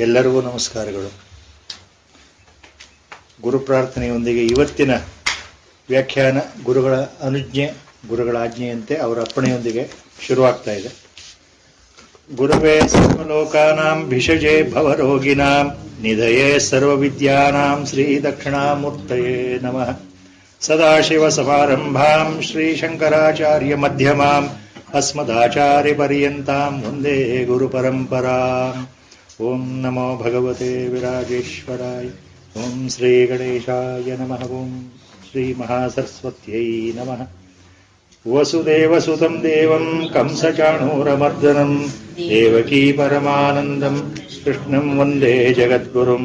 ಎಲ್ಲರಿಗೂ ನಮಸ್ಕಾರಗಳು. ಗುರು ಪ್ರಾರ್ಥನೆಯೊಂದಿಗೆ ಇವತ್ತಿನ ವ್ಯಾಖ್ಯಾನ ಗುರುಗಳ ಅನುಜ್ಞೆ, ಗುರುಗಳ ಆಜ್ಞೆಯಂತೆ ಅವರ ಅಪ್ಪಣೆಯೊಂದಿಗೆ ಶುರುವಾಗ್ತಾ ಇದೆ. ಗುರುವೇ ಸರ್ವಲೋಕಾನಾಂ ಭಿಷಜೇ ಭವರೋಗಿನಾಂ ನಿಧಯೇ ಸರ್ವವಿದ್ಯಾನಾಂ ಶ್ರೀ ದಕ್ಷಿಣಾಮೂರ್ತಯೇ ನಮಃ. ಸದಾಶಿವ ಸಮಾರಂಭಾಂ ಶ್ರೀ ಶಂಕರಾಚಾರ್ಯ ಮಧ್ಯಮಾಂ ಅಸ್ಮದಾಚಾರ್ಯ ಪರ್ಯಂತಾಂ ವಂದೇ ಗುರು ಪರಂಪರಾಂ. ಓಂ ನಮೋ ಭಗವತೆ ವಿರಾಜೇಶ್ವರಾಯ. ಓಂ ಶ್ರೀ ಗಣೇಶಾಯ ನಮಃ. ಓಂ ಶ್ರೀ ಮಹಾಸರಸ್ವತ್ಯೈ ನಮಃ. ವಸುದೇವಸುತಂ ದೇವಂ ಕಂಸಚಾಣೂರಮರ್ದನಂ ದೇವಕೀ ಪರಮಾನಂದಂ ಕೃಷ್ಣಂ ವಂದೇ ಜಗದ್ಗುರುಂ.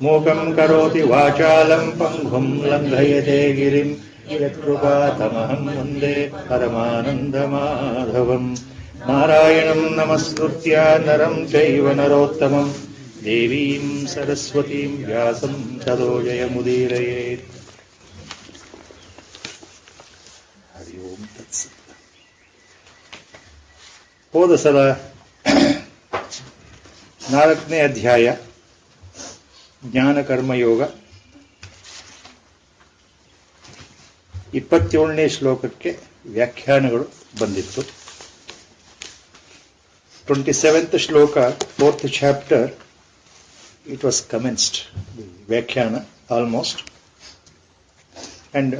ಮೂಕಂ ಕರೋತಿ ವಾಚಾಲಂ ಪಂಗುಂ ಲಂಘಯತೆ ಗಿರಿಂ ಯತ್ಕೃಪಾತಮಹಂ ವಂದೇ ಪರಮಾನಂದಮಾಧವಂ. ನಾರಾಯಣಂ ನಮಸ್ಕೃತ್ಯ ನರಂ ಚೈವ ನರೋತ್ತಮಂ ದೇವೀಂ ಸರಸ್ವತೀಂ ವ್ಯಾಸಂ ತದೋ ಜಯಮುದೀರಯೇತ್. ಹರಿ ಓಂ ತತ್ಸತ್. ಹೋದ ಸಲ 4ನೇ ಅಧ್ಯಾಯ ಜ್ಞಾನ ಕರ್ಮಯೋಗ 27ನೇ ಶ್ಲೋಕಕ್ಕೆ ವ್ಯಾಖ್ಯಾನಗಳು ಬಂದಿತ್ತು. 27th ಶ್ಲೋಕ 4th chapter, it was commenced, the ವ್ಯಾಖ್ಯಾನ almost, and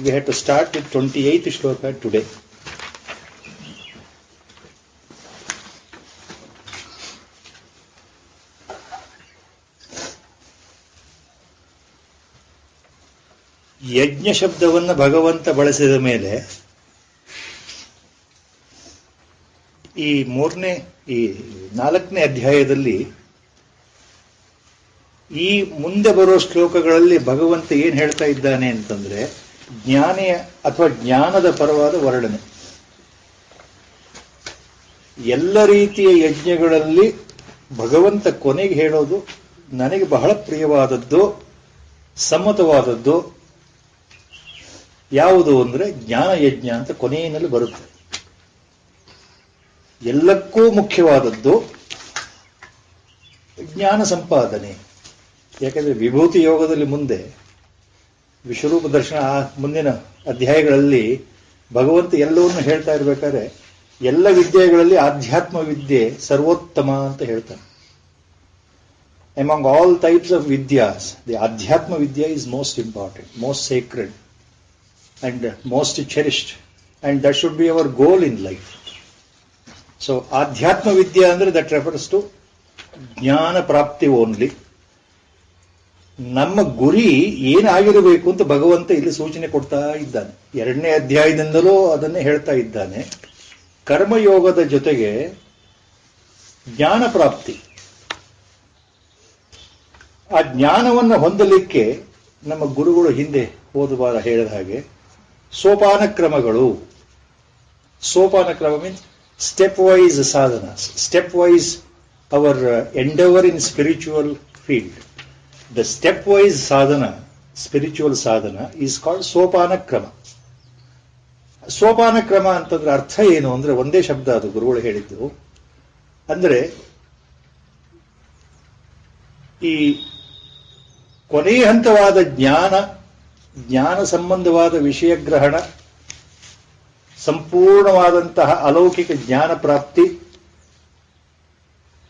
we had to start with 28th ಶ್ಲೋಕ today. ಯಜ್ಞ ಶಬ್ದವನ್ನು ಭಗವಂತ ಬಳಸಿದ ಮೇಲೆ ಈ 4ನೇ ಅಧ್ಯಾಯದಲ್ಲಿ ಈ ಮುಂದೆ ಬರೋ ಶ್ಲೋಕಗಳಲ್ಲಿ ಭಗವಂತ ಏನ್ ಹೇಳ್ತಾ ಇದ್ದಾನೆ ಅಂತಂದ್ರೆ, ಜ್ಞಾನಿಯ ಅಥವಾ ಜ್ಞಾನದ ಪರವಾದ ವರ್ಣನೆ. ಎಲ್ಲ ರೀತಿಯ ಯಜ್ಞಗಳಲ್ಲಿ ಭಗವಂತ ಕೊನೆಗೆ ಹೇಳೋದು, ನನಗೆ ಬಹಳ ಪ್ರಿಯವಾದದ್ದು, ಸಮ್ಮತವಾದದ್ದು ಯಾವುದು ಅಂದ್ರೆ ಜ್ಞಾನ ಯಜ್ಞ ಅಂತ ಕೊನೆಯಲ್ಲಿ ಬರುತ್ತೆ. ಎಲ್ಲಕ್ಕೂ ಮುಖ್ಯವಾದದ್ದು ಜ್ಞಾನ ಸಂಪಾದನೆ. ಯಾಕಂದ್ರೆ ವಿಭೂತಿ ಯೋಗದಲ್ಲಿ ಮುಂದೆ ವಿಶ್ವರೂಪ ದರ್ಶನ ಮುಂದಿನ ಅಧ್ಯಾಯಗಳಲ್ಲಿ ಭಗವಂತ ಎಲ್ಲವನ್ನೂ ಹೇಳ್ತಾ ಇರ್ಬೇಕಾದ್ರೆ ಎಲ್ಲ ವಿದ್ಯೆಗಳಲ್ಲಿ ಆಧ್ಯಾತ್ಮ ವಿದ್ಯೆ ಸರ್ವೋತ್ತಮ ಅಂತ ಹೇಳ್ತಾನೆ. Among all types of vidyas, the Adhyatma Vidya is most important, most sacred, and most cherished, and that should be our goal in life. So, Adhyatma Vidya andre that refers to ಜ್ಞಾನ ಪ್ರಾಪ್ತಿ only. ನಮ್ಮ ಗುರಿ ಏನಾಗಿರಬೇಕು ಅಂತ ಭಗವಂತ ಇಲ್ಲಿ ಸೂಚನೆ ಕೊಡ್ತಾ ಇದ್ದಾನೆ. 2ನೇ ಅಧ್ಯಾಯದಿಂದಲೂ ಅದನ್ನೇ ಹೇಳ್ತಾ ಇದ್ದಾನೆ. ಕರ್ಮಯೋಗದ ಜೊತೆಗೆ ಜ್ಞಾನ ಪ್ರಾಪ್ತಿ, ಆ ಜ್ಞಾನವನ್ನು ಹೊಂದಲಿಕ್ಕೆ ನಮ್ಮ ಗುರುಗಳು ಹಿಂದೆ ಹೋದ ವಾರ ಹೇಳಿದ ಹಾಗೆ ಸೋಪಾನ ಕ್ರಮಗಳು. ಸೋಪಾನ ಕ್ರಮ ಮೀನ್ಸ್ ಸ್ಟೆಪ್ ವೈಸ್ ಸಾಧನಾಸ್, step wise our endeavour in spiritual field. The step wise sadhana, spiritual sadhana is called sopana krama. ಸೋಪಾನ ಕ್ರಮ ಅಂತಂದ್ರೆ ಅರ್ಥ ಏನು ಅಂದ್ರೆ ಒಂದೇ ಶಬ್ದ, ಅದು ಗುರುಗಳು ಹೇಳಿದ್ದು. ಅಂದ್ರೆ ಈ ಕೊನೆಯ ಹಂತವಾದ ಜ್ಞಾನ ಸಂಬಂಧವಾದ ವಿಷಯ ಗ್ರಹಣ, ಸಂಪೂರ್ಣವಾದಂತಹ ಅಲೌಕಿಕ ಜ್ಞಾನ ಪ್ರಾಪ್ತಿ,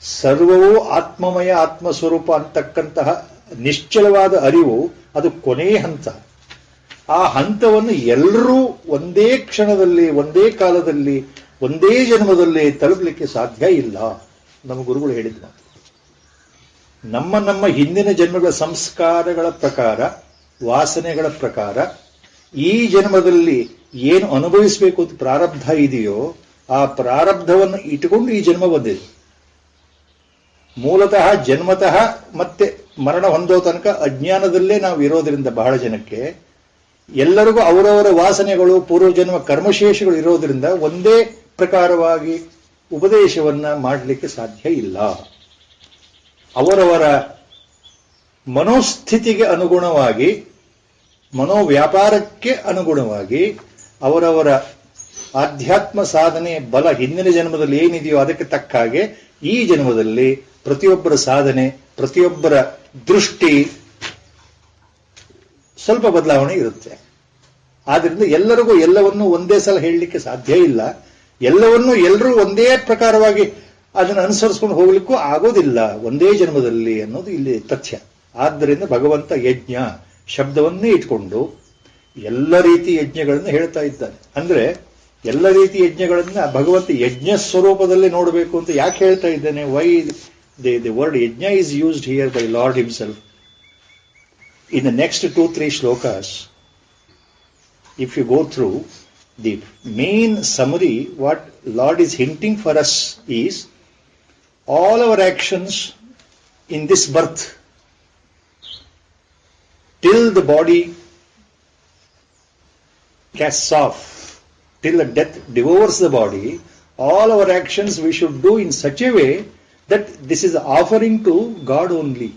ಸರ್ವವೂ ಆತ್ಮಮಯ ಆತ್ಮಸ್ವರೂಪ ಅಂತಕ್ಕಂತಹ ನಿಶ್ಚಲವಾದ ಅರಿವು, ಅದು ಕೊನೆಯ ಹಂತ. ಆ ಹಂತವನ್ನು ಎಲ್ಲರೂ ಒಂದೇ ಕ್ಷಣದಲ್ಲಿ, ಒಂದೇ ಕಾಲದಲ್ಲಿ, ಒಂದೇ ಜನ್ಮದಲ್ಲಿ ತಲುಪಲಿಕ್ಕೆ ಸಾಧ್ಯ ಇಲ್ಲ. ನಮ್ಮ ಗುರುಗಳು ಹೇಳಿದ್ರು. ನಮ್ಮ ಹಿಂದಿನ ಜನ್ಮಗಳ ಸಂಸ್ಕಾರಗಳ ಪ್ರಕಾರ, ವಾಸನೆಗಳ ಪ್ರಕಾರ ಈ ಜನ್ಮದಲ್ಲಿ ಏನು ಅನುಭವಿಸಬೇಕು ಅಂತ ಪ್ರಾರಬ್ಧ ಇದೆಯೋ ಆ ಪ್ರಾರಬ್ಧವನ್ನು ಇಟ್ಟುಕೊಂಡು ಈ ಜನ್ಮ ಬಂದಿದೆ. ಮೂಲತಃ ಜನ್ಮತಃ ಮತ್ತೆ ಮರಣ ಹೊಂದೋ ತನಕ ಅಜ್ಞಾನದಲ್ಲೇ ನಾವು ಇರೋದ್ರಿಂದ ಬಹಳ ಜನಕ್ಕೆ ಎಲ್ಲರಿಗೂ ಅವರವರ ವಾಸನೆಗಳು, ಪೂರ್ವಜನ್ಮ ಕರ್ಮಶೇಷಗಳು ಇರೋದ್ರಿಂದ ಒಂದೇ ಪ್ರಕಾರವಾಗಿ ಉಪದೇಶವನ್ನ ಮಾಡಲಿಕ್ಕೆ ಸಾಧ್ಯ ಇಲ್ಲ. ಅವರವರ ಮನೋಸ್ಥಿತಿಗೆ ಅನುಗುಣವಾಗಿ, ಮನೋವ್ಯಾಪಾರಕ್ಕೆ ಅನುಗುಣವಾಗಿ, ಅವರವರ ಆಧ್ಯಾತ್ಮ ಸಾಧನೆ ಬಲ ಹಿಂದಿನ ಜನ್ಮದಲ್ಲಿ ಏನಿದೆಯೋ ಅದಕ್ಕೆ ತಕ್ಕ ಹಾಗೆ ಈ ಜನ್ಮದಲ್ಲಿ ಪ್ರತಿಯೊಬ್ಬರ ಸಾಧನೆ, ಪ್ರತಿಯೊಬ್ಬರ ದೃಷ್ಟಿ ಸ್ವಲ್ಪ ಬದಲಾವಣೆ ಇರುತ್ತೆ. ಆದ್ರಿಂದ ಎಲ್ಲರಿಗೂ ಎಲ್ಲವನ್ನೂ ಒಂದೇ ಸಲ ಹೇಳಲಿಕ್ಕೆ ಸಾಧ್ಯ ಇಲ್ಲ. ಎಲ್ಲವನ್ನೂ ಎಲ್ಲರೂ ಒಂದೇ ಪ್ರಕಾರವಾಗಿ ಅದನ್ನು ಅನುಸರಿಸ್ಕೊಂಡು ಹೋಗ್ಲಿಕ್ಕೂ ಆಗೋದಿಲ್ಲ ಒಂದೇ ಜನ್ಮದಲ್ಲಿ ಅನ್ನೋದು ಇಲ್ಲಿ ತಥ್ಯ. ಆದ್ದರಿಂದ ಭಗವಂತ ಯಜ್ಞ ಶಬ್ದವನ್ನೇ ಇಟ್ಕೊಂಡು ಎಲ್ಲ ರೀತಿ ಯಜ್ಞಗಳನ್ನು ಹೇಳ್ತಾ ಇದ್ದಾನೆ. ಅಂದ್ರೆ ಎಲ್ಲ ರೀತಿ ಯಜ್ಞಗಳನ್ನ ಭಗವಂತ ಯಜ್ಞ ಸ್ವರೂಪದಲ್ಲಿ ನೋಡಬೇಕು ಅಂತ ಯಾಕೆ ಹೇಳ್ತಾ ಇದ್ದಾನೆ? ವೈ ದಿ ವರ್ಡ್ ಯಜ್ಞ is used here by lord himself. In the next 2-3 shlokas, if you go through the main summary, what Lord is hinting for us is all our actions in this birth till the body casts off, till the death devours the body, all our actions we should do in such a way that this is offering to God only.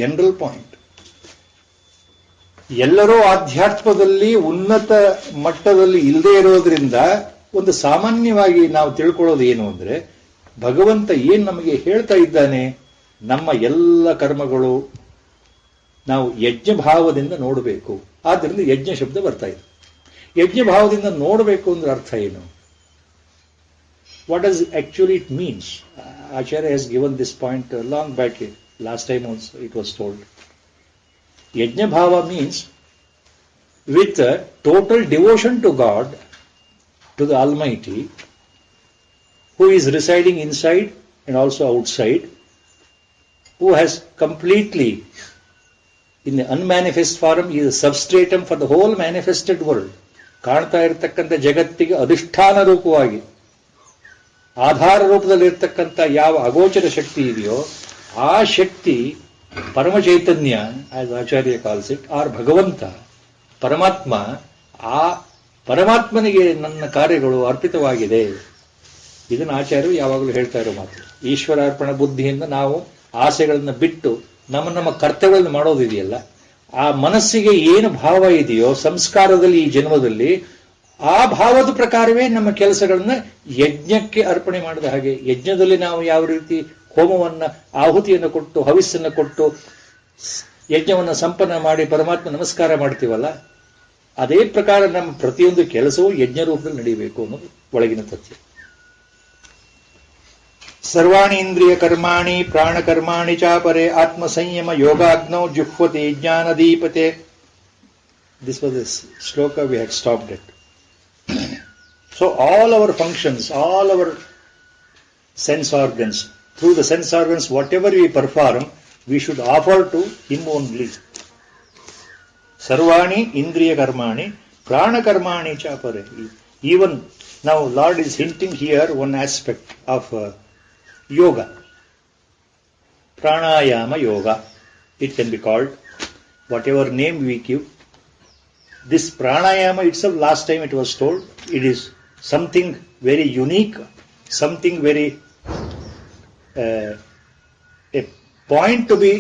General point. ಎಲ್ಲರೂ ಆಧ್ಯಾತ್ಮದಲ್ಲಿ ಉನ್ನತ ಮಟ್ಟದಲ್ಲಿ ಇಲ್ಲದೆ ಇರೋದ್ರಿಂದ ಒಂದು ಸಾಮಾನ್ಯವಾಗಿ ನಾವು ತಿಳ್ಕೊಳ್ಳೋದು ಏನು ಅಂದ್ರೆ, ಭಗವಂತ ಏನ್ ನಮಗೆ ಹೇಳ್ತಾ ಇದ್ದಾನೆ, ನಮ್ಮ ಎಲ್ಲ ಕರ್ಮಗಳು ನಾವು ಯಜ್ಞ ಭಾವದಿಂದ ನೋಡಬೇಕು. ಆದ್ದರಿಂದ ಯಜ್ಞ ಶಬ್ದ ಬರ್ತಾ ಇದೆ. ಯಜ್ಞ ಭಾವದಿಂದ ನೋಡಬೇಕು ಅಂದ್ರೆ ಅರ್ಥ ಏನು? What does actually it means? Acharya has given this point long back. Last time also it was told. Yajna bhava means with total devotion to God, to the Almighty, who is residing inside and also outside, who has completely, in the unmanifest form, is a substratum for the whole manifested world. ಕಾಣ್ತಾ ಇರತಕ್ಕಂಥ ಜಗತ್ತಿಗೆ ಅಧಿಷ್ಠಾನ ರೂಪವಾಗಿ ಆಧಾರ ರೂಪದಲ್ಲಿ ಇರತಕ್ಕಂಥ ಯಾವ ಅಗೋಚರ ಶಕ್ತಿ ಇದೆಯೋ ಆ ಶಕ್ತಿ ಪರಮ ಚೈತನ್ಯ, as Acharya calls it, or Bhagavanta Paramatma. ಆ ಪರಮಾತ್ಮನಿಗೆ ನನ್ನ ಕಾರ್ಯಗಳು ಅರ್ಪಿತವಾಗಿದೆ. ಇದನ್ನು ಆಚಾರ್ಯರು ಯಾವಾಗಲೂ ಹೇಳ್ತಾ ಇರೋ ಮಾತು. ಈಶ್ವರಾರ್ಪಣ ಬುದ್ಧಿಯಿಂದ ನಾವು ಆಸೆಗಳನ್ನ ಬಿಟ್ಟು ನಮ್ಮ ಕರ್ತವ್ಯಗಳನ್ನು ಮಾಡೋದಿದೆಯಲ್ಲ, ಆ ಮನಸ್ಸಿಗೆ ಏನು ಭಾವ ಇದೆಯೋ ಸಂಸ್ಕಾರದಲ್ಲಿ ಈ ಜನ್ಮದಲ್ಲಿ, ಆ ಭಾವದ ಪ್ರಕಾರವೇ ನಮ್ಮ ಕೆಲಸಗಳನ್ನ ಯಜ್ಞಕ್ಕೆ ಅರ್ಪಣೆ ಮಾಡಿದ ಹಾಗೆ. ಯಜ್ಞದಲ್ಲಿ ನಾವು ಯಾವ ರೀತಿ ಹೋಮವನ್ನ ಆಹುತಿಯನ್ನು ಕೊಟ್ಟು ಹವಿಸ್ಸನ್ನು ಕೊಟ್ಟು ಯಜ್ಞವನ್ನು ಸಂಪನ್ನ ಮಾಡಿ ಪರಮಾತ್ಮ ನಮಸ್ಕಾರ ಮಾಡ್ತೀವಲ್ಲ, ಅದೇ ಪ್ರಕಾರ ನಮ್ಮ ಪ್ರತಿಯೊಂದು ಕೆಲಸವೂ ಯಜ್ಞ ರೂಪದಲ್ಲಿ ನಡೆಯಬೇಕು ಅನ್ನೋದು ಒಳಗಿನ ತಥ್ಯ. ಸರ್ವಾಣಿ ಇಂದ್ರಿಯ ಕರ್ಮಾಣಿ ಪ್ರಾಣಕರ್ಮಾಣಿ ಚಾಪರೆ ಆತ್ಮ ಸಂಯಮ ಯೋಗಾಗ್ನೌ ಜುಹ್ವತೆ ಜ್ಞಾನದೀಪತೆ. ದಿಸ್ ವಾಸ್ ದಿಸ್ ಶ್ಲೋಕ we had stopped it. So all our functions, all our sense organs, through the sense organs, whatever we perform, we should offer to Him only. Sarvani Indriya Karmani Prana Karmani Chapare. Even now Lord is hinting here one aspect of yoga. Pranayama yoga. It can be called whatever name we give. This pranayama itself, last time it was told, it is something very unique, something very a point to be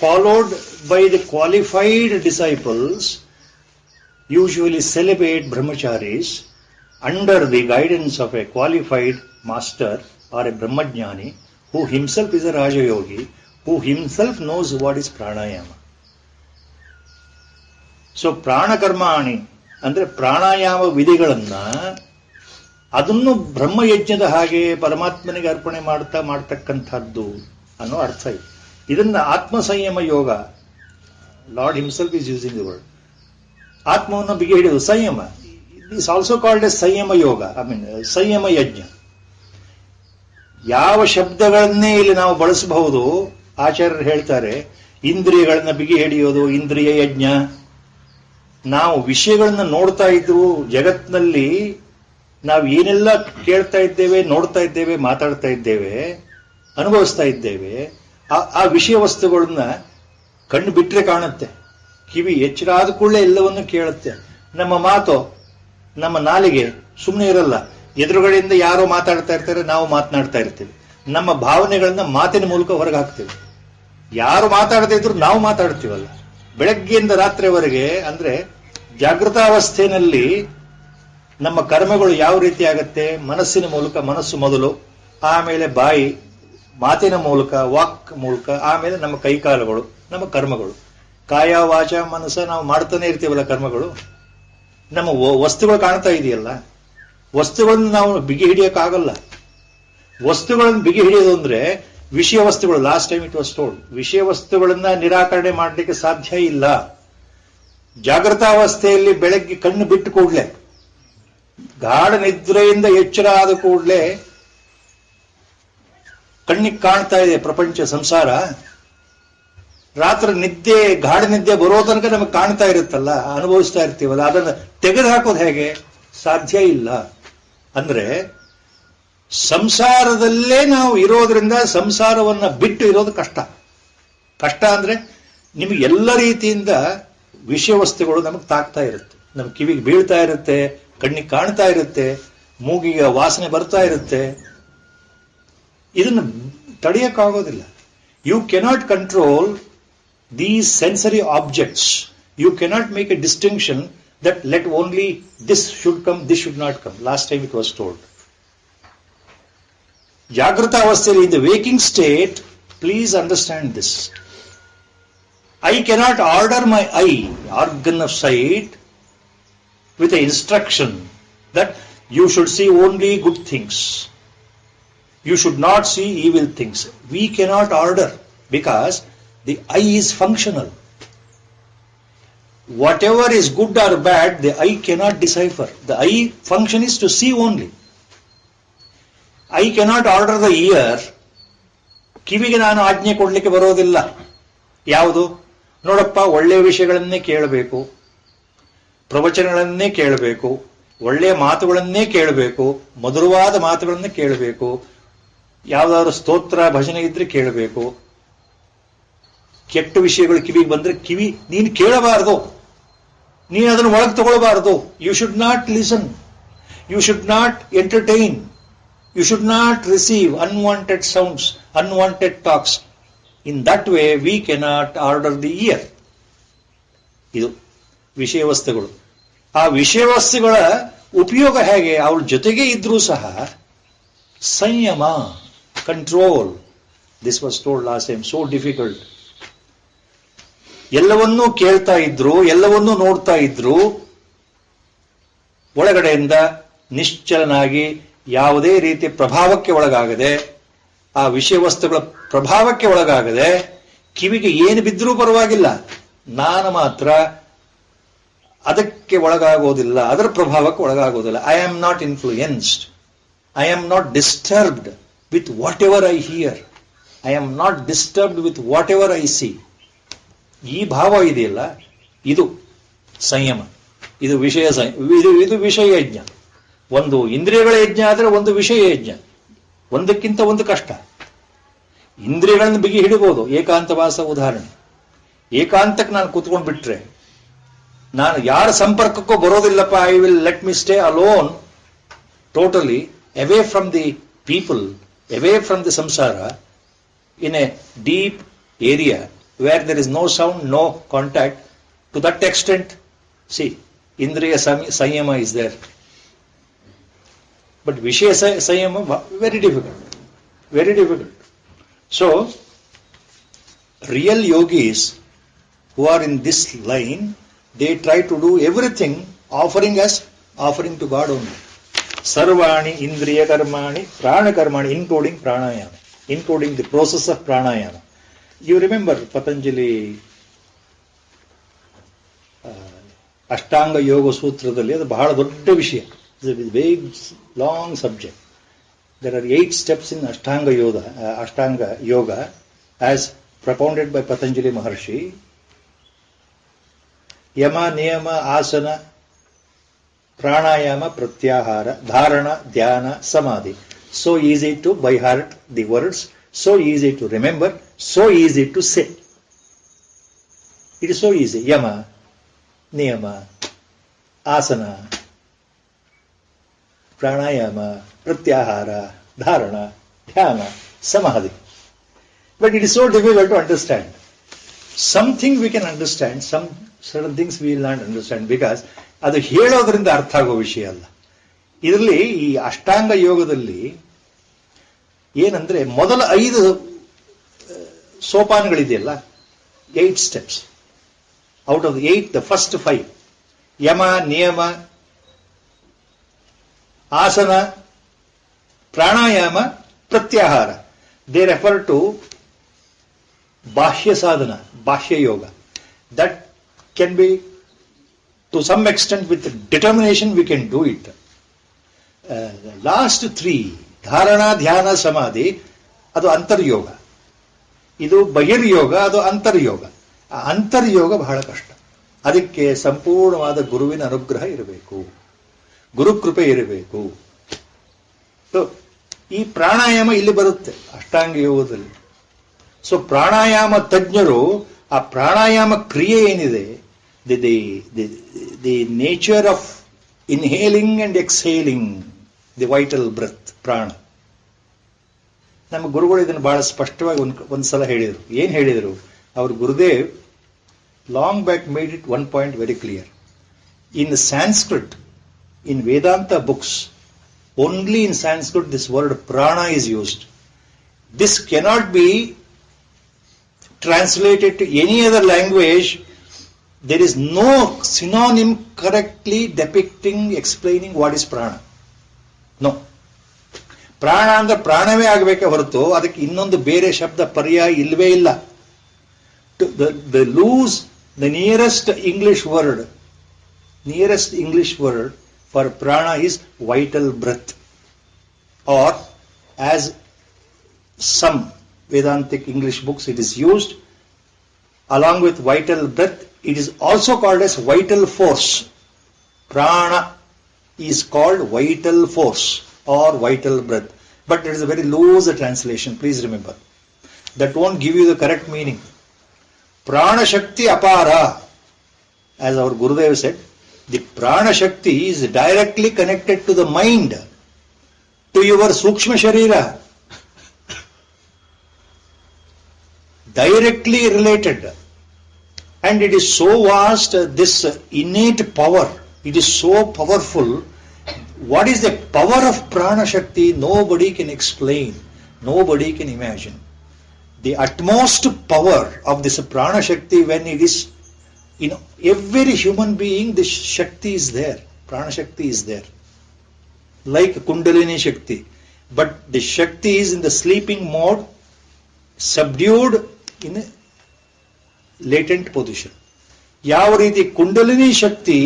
followed by the qualified disciples, usually celibate brahmacharis, under the guidance of a qualified master or a brahmajnani, who himself is a Raja Yogi, who himself knows what is pranayama. So pranakarmani ಅಂದ್ರೆ ಪ್ರಾಣಾಯಾಮ ವಿಧಿಗಳನ್ನ ಅದನ್ನು ಬ್ರಹ್ಮಯಜ್ಞದ ಹಾಗೆ ಪರಮಾತ್ಮನಿಗೆ ಅರ್ಪಣೆ ಮಾಡ್ತಕ್ಕಂಥದ್ದು ಅನ್ನೋ ಅರ್ಥ ಇದೆ. ಇದನ್ನ ಆತ್ಮ ಸಂಯಮ ಯೋಗ, Lord himself is using the word. ಆತ್ಮವನ್ನು ಬಿಗಿ ಹಿಡಿದು ಸಂಯಮ, ಇಸ್ ಆಲ್ಸೋ ಕಾಲ್ಡ್ ಎ ಸಂಯಮ ಯೋಗ, ಸಂಯಮ ಯಜ್ಞ. ಯಾವ ಶಬ್ದಗಳನ್ನೇ ಇಲ್ಲಿ ನಾವು ಬಳಸಬಹುದು, ಆಚಾರ್ಯರು ಹೇಳ್ತಾರೆ ಇಂದ್ರಿಯಗಳನ್ನ ಬಿಗಿ ಹಿಡಿಯೋದು ಇಂದ್ರಿಯ ಯಜ್ಞ. ನಾವು ವಿಷಯಗಳನ್ನ ನೋಡ್ತಾ ಇದ್ರು ಜಗತ್ನಲ್ಲಿ, ನಾವು ಏನೆಲ್ಲ ಕೇಳ್ತಾ ಇದ್ದೇವೆ, ನೋಡ್ತಾ ಇದ್ದೇವೆ, ಮಾತಾಡ್ತಾ ಇದ್ದೇವೆ, ಅನುಭವಿಸ್ತಾ ಇದ್ದೇವೆ, ಆ ವಿಷಯ ವಸ್ತುಗಳನ್ನ ಕಣ್ಣು ಬಿಟ್ರೆ ಕಾಣುತ್ತೆ, ಕಿವಿ ಎಚ್ಚರ ಆದ ಕೂಡಲೇ ಎಲ್ಲವನ್ನು ಕೇಳುತ್ತೆ. ನಮ್ಮ ಮಾತು, ನಮ್ಮ ನಾಲಿಗೆ ಸುಮ್ಮನೆ ಇರಲ್ಲ, ಎದುರುಗಡೆಯಿಂದ ಯಾರೋ ಮಾತಾಡ್ತಾ ಇರ್ತಾರೆ, ನಾವು ಮಾತನಾಡ್ತಾ ಇರ್ತೀವಿ. ನಮ್ಮ ಭಾವನೆಗಳನ್ನ ಮಾತಿನ ಮೂಲಕ ಹೊರಗೆ ಹಾಕ್ತೀವಿ. ಯಾರು ಮಾತಾಡ್ತಾ ಇದ್ರು ನಾವು ಮಾತಾಡ್ತೀವಲ್ಲ. ಬೆಳಗ್ಗೆಯಿಂದ ರಾತ್ರಿವರೆಗೆ ಅಂದ್ರೆ ಜಾಗೃತಾವಸ್ಥೆಯಲ್ಲಿ ನಮ್ಮ ಕರ್ಮಗಳು ಯಾವ ರೀತಿ ಆಗತ್ತೆ? ಮನಸ್ಸಿನ ಮೂಲಕ, ಮನಸ್ಸು ಮೊದಲು, ಆಮೇಲೆ ಬಾಯಿ, ಮಾತಿನ ಮೂಲಕ, ವಾಕ್ ಮೂಲಕ, ಆಮೇಲೆ ನಮ್ಮ ಕೈಕಾಲುಗಳು, ನಮ್ಮ ಕರ್ಮಗಳು, ಕಾಯ ವಾಚ ಮನಸ್ಸ ನಾವು ಮಾಡ್ತಾನೆ ಇರ್ತೀವಲ್ಲ ಕರ್ಮಗಳು. ನಮ್ಮ ವಸ್ತುಗಳು ಕಾಣ್ತಾ ಇದೆಯಲ್ಲ, ವಸ್ತುಗಳನ್ನು ನಾವು ಬಿಗಿ ಹಿಡಿಯಕ್ಕಾಗಲ್ಲ. ವಸ್ತುಗಳನ್ನು ಬಿಗಿ ಹಿಡಿಯೋದು ಅಂದ್ರೆ ವಿಷಯ ವಸ್ತುಗಳು. Last time it was told, ವಿಷಯ ವಸ್ತುಗಳನ್ನ ನಿರಾಕರಣೆ ಮಾಡಲಿಕ್ಕೆ ಸಾಧ್ಯ ಇಲ್ಲ. ಜಾಗೃತಾವಸ್ಥೆಯಲ್ಲಿ ಬೆಳಗ್ಗೆ ಕಣ್ಣು ಬಿಟ್ಟು ಕೂಡಲೇ, ಗಾಢ ನಿದ್ರೆಯಿಂದ ಎಚ್ಚರ ಆದ ಕೂಡಲೇ ಕಣ್ಣಿಗೆ ಕಾಣ್ತಾ ಇದೆ ಪ್ರಪಂಚ, ಸಂಸಾರ. ರಾತ್ರಿ ನಿದ್ದೆ, ಗಾಢ ನಿದ್ದೆ ಬರೋ ತನಕ ನಮಗೆ ಕಾಣ್ತಾ ಇರುತ್ತಲ್ಲ, ಅನುಭವಿಸ್ತಾ ಇರ್ತೀವಲ್ಲ, ಅದನ್ನು ತೆಗೆದು ಹಾಕೋದು ಹೇಗೆ? ಸಾಧ್ಯ ಇಲ್ಲ. ಅಂದ್ರೆ ಸಂಸಾರದಲ್ಲೇ ನಾವು ಇರೋದ್ರಿಂದ ಸಂಸಾರವನ್ನ ಬಿಟ್ಟು ಇರೋದು ಕಷ್ಟ. ಕಷ್ಟ ಅಂದ್ರೆ ನಿಮಗೆ ಎಲ್ಲ ರೀತಿಯಿಂದ ವಿಷಯ ವಸ್ತುಗಳು ನಮಗೆ ತಾಕ್ತಾ ಇರುತ್ತೆ, ನಮ್ ಕಿವಿಗೆ ಬೀಳ್ತಾ ಇರುತ್ತೆ, ಕಣ್ಣಿಗೆ ಕಾಣ್ತಾ ಇರುತ್ತೆ, ಮೂಗಿಗೆ ವಾಸನೆ ಬರ್ತಾ ಇರುತ್ತೆ. ಇದನ್ನು ತಡೆಯಕ್ಕಾಗೋದಿಲ್ಲ. You cannot control these sensory objects. You cannot make a distinction that let only this should come, this should not come. Last time it was told. Jagrata avasthayalli, in the waking state, please understand this. I cannot order my eye, organ of sight, with an instruction that you should see only good things. You should not see evil things. We cannot order, because the eye is functional. Whatever is good or bad, the eye cannot decipher. The eye function is to see only. I cannot order the ear. ಕಿವಿಗೆ ನಾನು ಆಜ್ಞೆ ಕೊಡ್ಲಿಕ್ಕೆ ಬರೋದಿಲ್ಲ. ಯಾವುದು? ನೋಡಪ್ಪ, ಒಳ್ಳೆಯ ವಿಷಯಗಳನ್ನೇ ಕೇಳಬೇಕು, ಪ್ರವಚನಗಳನ್ನೇ ಕೇಳಬೇಕು, ಒಳ್ಳೆಯ ಮಾತುಗಳನ್ನೇ ಕೇಳಬೇಕು, ಮಧುರವಾದ ಮಾತುಗಳನ್ನೇ ಕೇಳಬೇಕು, ಯಾವ್ದಾದ್ರು ಸ್ತೋತ್ರ ಭಜನೆ ಇದ್ರೆ ಕೇಳಬೇಕು. ಕೆಟ್ಟ ವಿಷಯಗಳು ಕಿವಿಗೆ ಬಂದ್ರೆ ನೀನು ಕೇಳಬಾರದು, ನೀನು ಅದನ್ನು ಒಳಗೆ ತಗೊಳ್ಬಾರದು. You should not listen, you should not entertain, you should not receive unwanted sounds, unwanted talks. In that way we cannot order the ear. ಇದು ವಿಷಯ ವಸ್ತುಗಳು. ಆ ವಿಷಯ ವಸ್ತುಗಳ ಉಪಯೋಗ ಹೇಗೆ? ಅವಳ ಜೊತೆಗೆ ಇದ್ರೂ ಸಹ ಸಂಯಮ, control. This was told last time. So difficult. ಎಲ್ಲವನ್ನೂ ಕೇಳ್ತಾ ಇದ್ರು, ಎಲ್ಲವನ್ನೂ ನೋಡ್ತಾ ಇದ್ರು, ಒಳಗಡೆಯಿಂದ ನಿಶ್ಚಲನಾಗಿ ಯಾವುದೇ ರೀತಿಯ ಪ್ರಭಾವಕ್ಕೆ ಒಳಗಾಗದೆ, ಆ ವಿಷಯ ವಸ್ತುಗಳ ಪ್ರಭಾವಕ್ಕೆ ಒಳಗಾಗದೆ, ಕಿವಿಗೆ ಏನು ಬಿದ್ದರೂ ಪರವಾಗಿಲ್ಲ, ನಾನು ಮಾತ್ರ ಅದಕ್ಕೆ ಒಳಗಾಗೋದಿಲ್ಲ, ಅದರ ಪ್ರಭಾವಕ್ಕೆ ಒಳಗಾಗೋದಿಲ್ಲ. I am not influenced, I am not disturbed with whatever I hear, I am not disturbed with whatever I see. ಈ ಭಾವ ಇದೆಯಲ್ಲ, ಇದು ಸಂಯಮ, ಇದು ವಿಷಯ ಇದು ವಿಷಯ ಯಜ್ಞ. ಒಂದು ಇಂದ್ರಿಯಗಳ ಯಜ್ಞ ಆದರೆ ಒಂದು ವಿಷಯ ಯಜ್ಞ. ಒಂದಕ್ಕಿಂತ ಒಂದು ಕಷ್ಟ. ಇಂದ್ರಿಯಗಳನ್ನು ಬಿಗಿ ಹಿಡಿಬಹುದು. ಏಕಾಂತವಾಸ ಉದಾಹರಣೆ. ಏಕಾಂತಕ್ಕೆ ನಾನು ಕೂತ್ಕೊಂಡು ಬಿಟ್ರೆ, ನಾನು ಯಾರ ಸಂಪರ್ಕಕ್ಕೂ ಬರೋದಿಲ್ಲಪ್ಪ, I will let me stay alone, totally away from the people, away from the samsara, in a deep area where there is no sound, no contact. To that extent, see, Indriya Sanyama is there. But Vishaya Sanyama, very difficult. Very difficult. So, real yogis who are in this line, they try to do everything offering to God only. Sarvani, Indriya Karmani, Prana Karmani, including Pranayama, including the process of Pranayama. You remember Patanjali ಅಷ್ಟಾಂಗ ಯೋಗ ಸೂತ್ರದಲ್ಲಿ, ಅದು ಬಹಳ ದೊಡ್ಡ ವಿಷಯ. It's a very long subject. There are 8 steps in Ashtanga yoga as propounded by Patanjali Maharshi. ಯಮ, ನಿಯಮ, ಆಸನ, ಪ್ರಾಣಾಯಾಮ, ಪ್ರತ್ಯಾಹಾರ, ಧಾರಣ, ಧ್ಯಾನ, ಸಮಾಧಿ. So easy to by heart the words, so easy to remember, so easy to say. It is so easy. Yama, Niyama, Asana, Pranayama, Pratyahara, Dharana, Dhyana, Samadhi. But it is so difficult to understand. Something we can understand, some certain things we will not understand, because ಅದು ಹೇಳೋದ್ರಿಂದ ಅರ್ಥ ಆಗೋ ವಿಷಯ ಅಲ್ಲ. ಇದರಲ್ಲಿ ಈ ಅಷ್ಟಾಂಗ ಯೋಗದಲ್ಲಿ ಏನಂದ್ರೆ ಮೊದಲ 5 ಸೋಪಾನಗಳಿದೆಯಲ್ಲ, 8 steps. Out of 8, the first 5 yama, ನಿಯಮ, ಆಸನ, pranayama, pratyahara. They refer to bahya sadhana, bahya yoga. That can be to some extent with determination we can do it. Last 3 dharana, ಧ್ಯಾನ, ಸಮಾಧಿ, ಅದು ಅಂತರ್ಯೋಗ. ಇದು ಬಹಿರ್ಯೋಗ, ಅದು ಅಂತರ್ಯೋಗ. ಆ ಅಂತರ್ಯೋಗ ಬಹಳ ಕಷ್ಟ. ಅದಕ್ಕೆ ಸಂಪೂರ್ಣವಾದ ಗುರುವಿನ ಅನುಗ್ರಹ ಇರಬೇಕು, ಗುರುಕೃಪೆ ಇರಬೇಕು. ಸೊ ಈ ಪ್ರಾಣಾಯಾಮ ಇಲ್ಲಿ ಬರುತ್ತೆ ಅಷ್ಟಾಂಗ ಯೋಗದಲ್ಲಿ. ಸೊ ಪ್ರಾಣಾಯಾಮ ತಜ್ಞರು ಆ ಪ್ರಾಣಾಯಾಮ ಕ್ರಿಯೆ ಏನಿದೆ, the nature of inhaling and exhaling the vital breath, prana. ನಮ್ಮ ಗುರುಗಳು ಇದನ್ನು ಬಹಳ ಸ್ಪಷ್ಟವಾಗಿ ಒಂದ್ಸಲ ಹೇಳಿದರು. ಏನ್ ಹೇಳಿದರು? ಅವ್ರ Gurudev long back made it one point very clear. In Sanskrit, in Vedanta books, only in Sanskrit this word prana is used. This cannot be translated to any other language. There is no synonym correctly depicting, explaining what is prana. No. ಪ್ರಾಣ ಅಂದ್ರೆ ಪ್ರಾಣವೇ ಆಗಬೇಕೆ ಹೊರತು ಅದಕ್ಕೆ ಇನ್ನೊಂದು ಬೇರೆ ಶಬ್ದ ಪರ್ಯಾಯ ಇಲ್ಲವೇ ಇಲ್ಲ. The lose the nearest English word for prana is vital breath, or as some Vedantic English books it is used along with vital breath. It is also called as vital force. Prana is called vital force or vital breath, but it is a very loose translation. Please remember, that won't give you the correct meaning. Prana Shakti Apara, as our Gurudev said, the Prana Shakti is directly connected to the mind, to your Sukshma Sharira. Directly related. And it is so vast, this innate power, it is so powerful. What is the power of Prana Shakti? Nobody can explain, nobody can imagine. The utmost power of this Prana Shakti, when it is in every human being, this Shakti is there. Prana Shakti is there. Like Kundalini Shakti. But the Shakti is in the sleeping mode, subdued in a latent position. ಯಾವ ರೀತಿ ಕುಂಡಲಿನಿ ಶಕ್ತಿ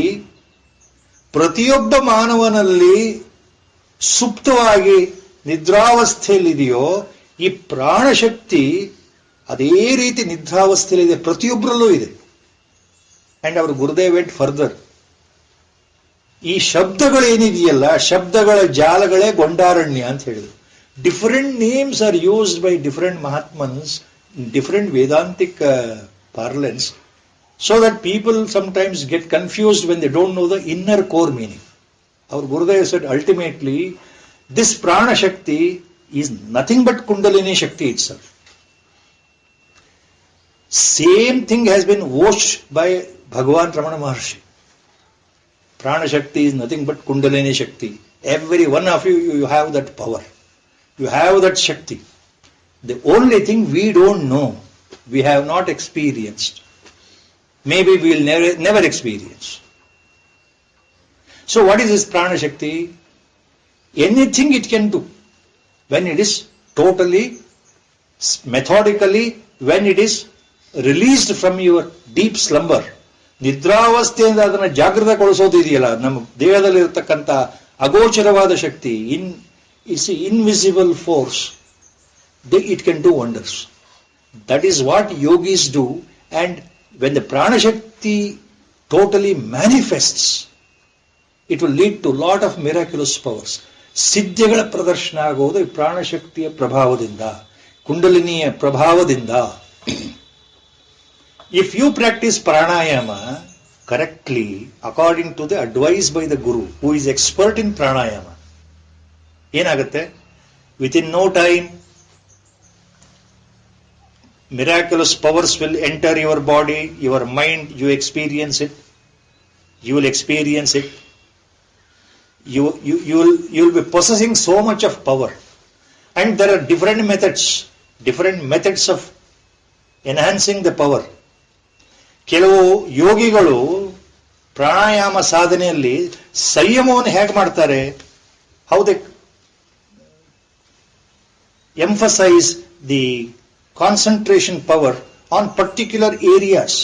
ಪ್ರತಿಯೊಬ್ಬ ಮಾನವನಲ್ಲಿ ಸುಪ್ತವಾಗಿ ನಿದ್ರಾವಸ್ಥೆಯಲ್ಲಿದೆಯೋ, ಈ ಪ್ರಾಣಶಕ್ತಿ ಅದೇ ರೀತಿ ನಿದ್ರಾವಸ್ಥೆಯಲ್ಲಿದೆ, ಪ್ರತಿಯೊಬ್ಬರಲ್ಲೂ ಇದೆ. And our Gurudev went further. ಈ ಶಬ್ದಗಳೇನಿದೆಯಲ್ಲ, ಶಬ್ದಗಳ ಜಾಲಗಳೇ ಗೊಂಡಾರಣ್ಯ ಅಂತ ಹೇಳಿದ್ರು. Different names are used by different ಮಹಾತ್ಮನ್ಸ್, different Vedantic parlance, so that people sometimes get confused when they don't know the inner core meaning. Our Gurudev said ultimately this Prana Shakti is nothing but Kundalini Shakti itself. Same thing has been vouched by Bhagavan Ramana Maharshi. Prana Shakti is nothing but Kundalini Shakti. Every one of you, you have that power. You have that Shakti. The only thing we don't know, we have not experienced. Maybe we will never experience. So what is this Prana Shakti? Anything it can do. When it is totally, methodically, when it is released from your deep slumber. ನಿದ್ರಾವಸ್ಥೆಯಿಂದ ಅದನ್ನು ಜಾಗೃತಗೊಳಿಸೋದು ಇದೆಯಲ್ಲ, ನಮ್ಮ ದೇಹದಲ್ಲಿರತಕ್ಕಂಥ ಅಗೋಚರವಾದ ಶಕ್ತಿ, it's invisible force, it can do wonders. That is what yogis do, and when the Prana Shakti totally manifests, it will lead to lot of miraculous powers. ಸಿದ್ಧಿಗಳ ಪ್ರದರ್ಶನ ಆಗೋದು ಪ್ರಾಣಶಕ್ತಿಯ ಪ್ರಭಾವದಿಂದ, ಕುಂಡಲಿನಿಯ ಪ್ರಭಾವದಿಂದ. If you practice pranayama correctly, according to the advice by the Guru, who is expert in pranayama, ಏನಾಗುತ್ತೆ? Within no time, miraculous powers will enter your body, your mind, you experience it. You will experience it. You will be possessing so much of power. And there are different methods of enhancing the power. ಕೆಲವು ಯೋಗಿಗಳು ಪ್ರಾಣಾಯಾಮ ಸಾಧನೆಯಲ್ಲಿ ಸಂಯಮವನ್ನು ಹೇಗೆ ಮಾಡ್ತಾರೆ, how they emphasize the concentration power on particular areas.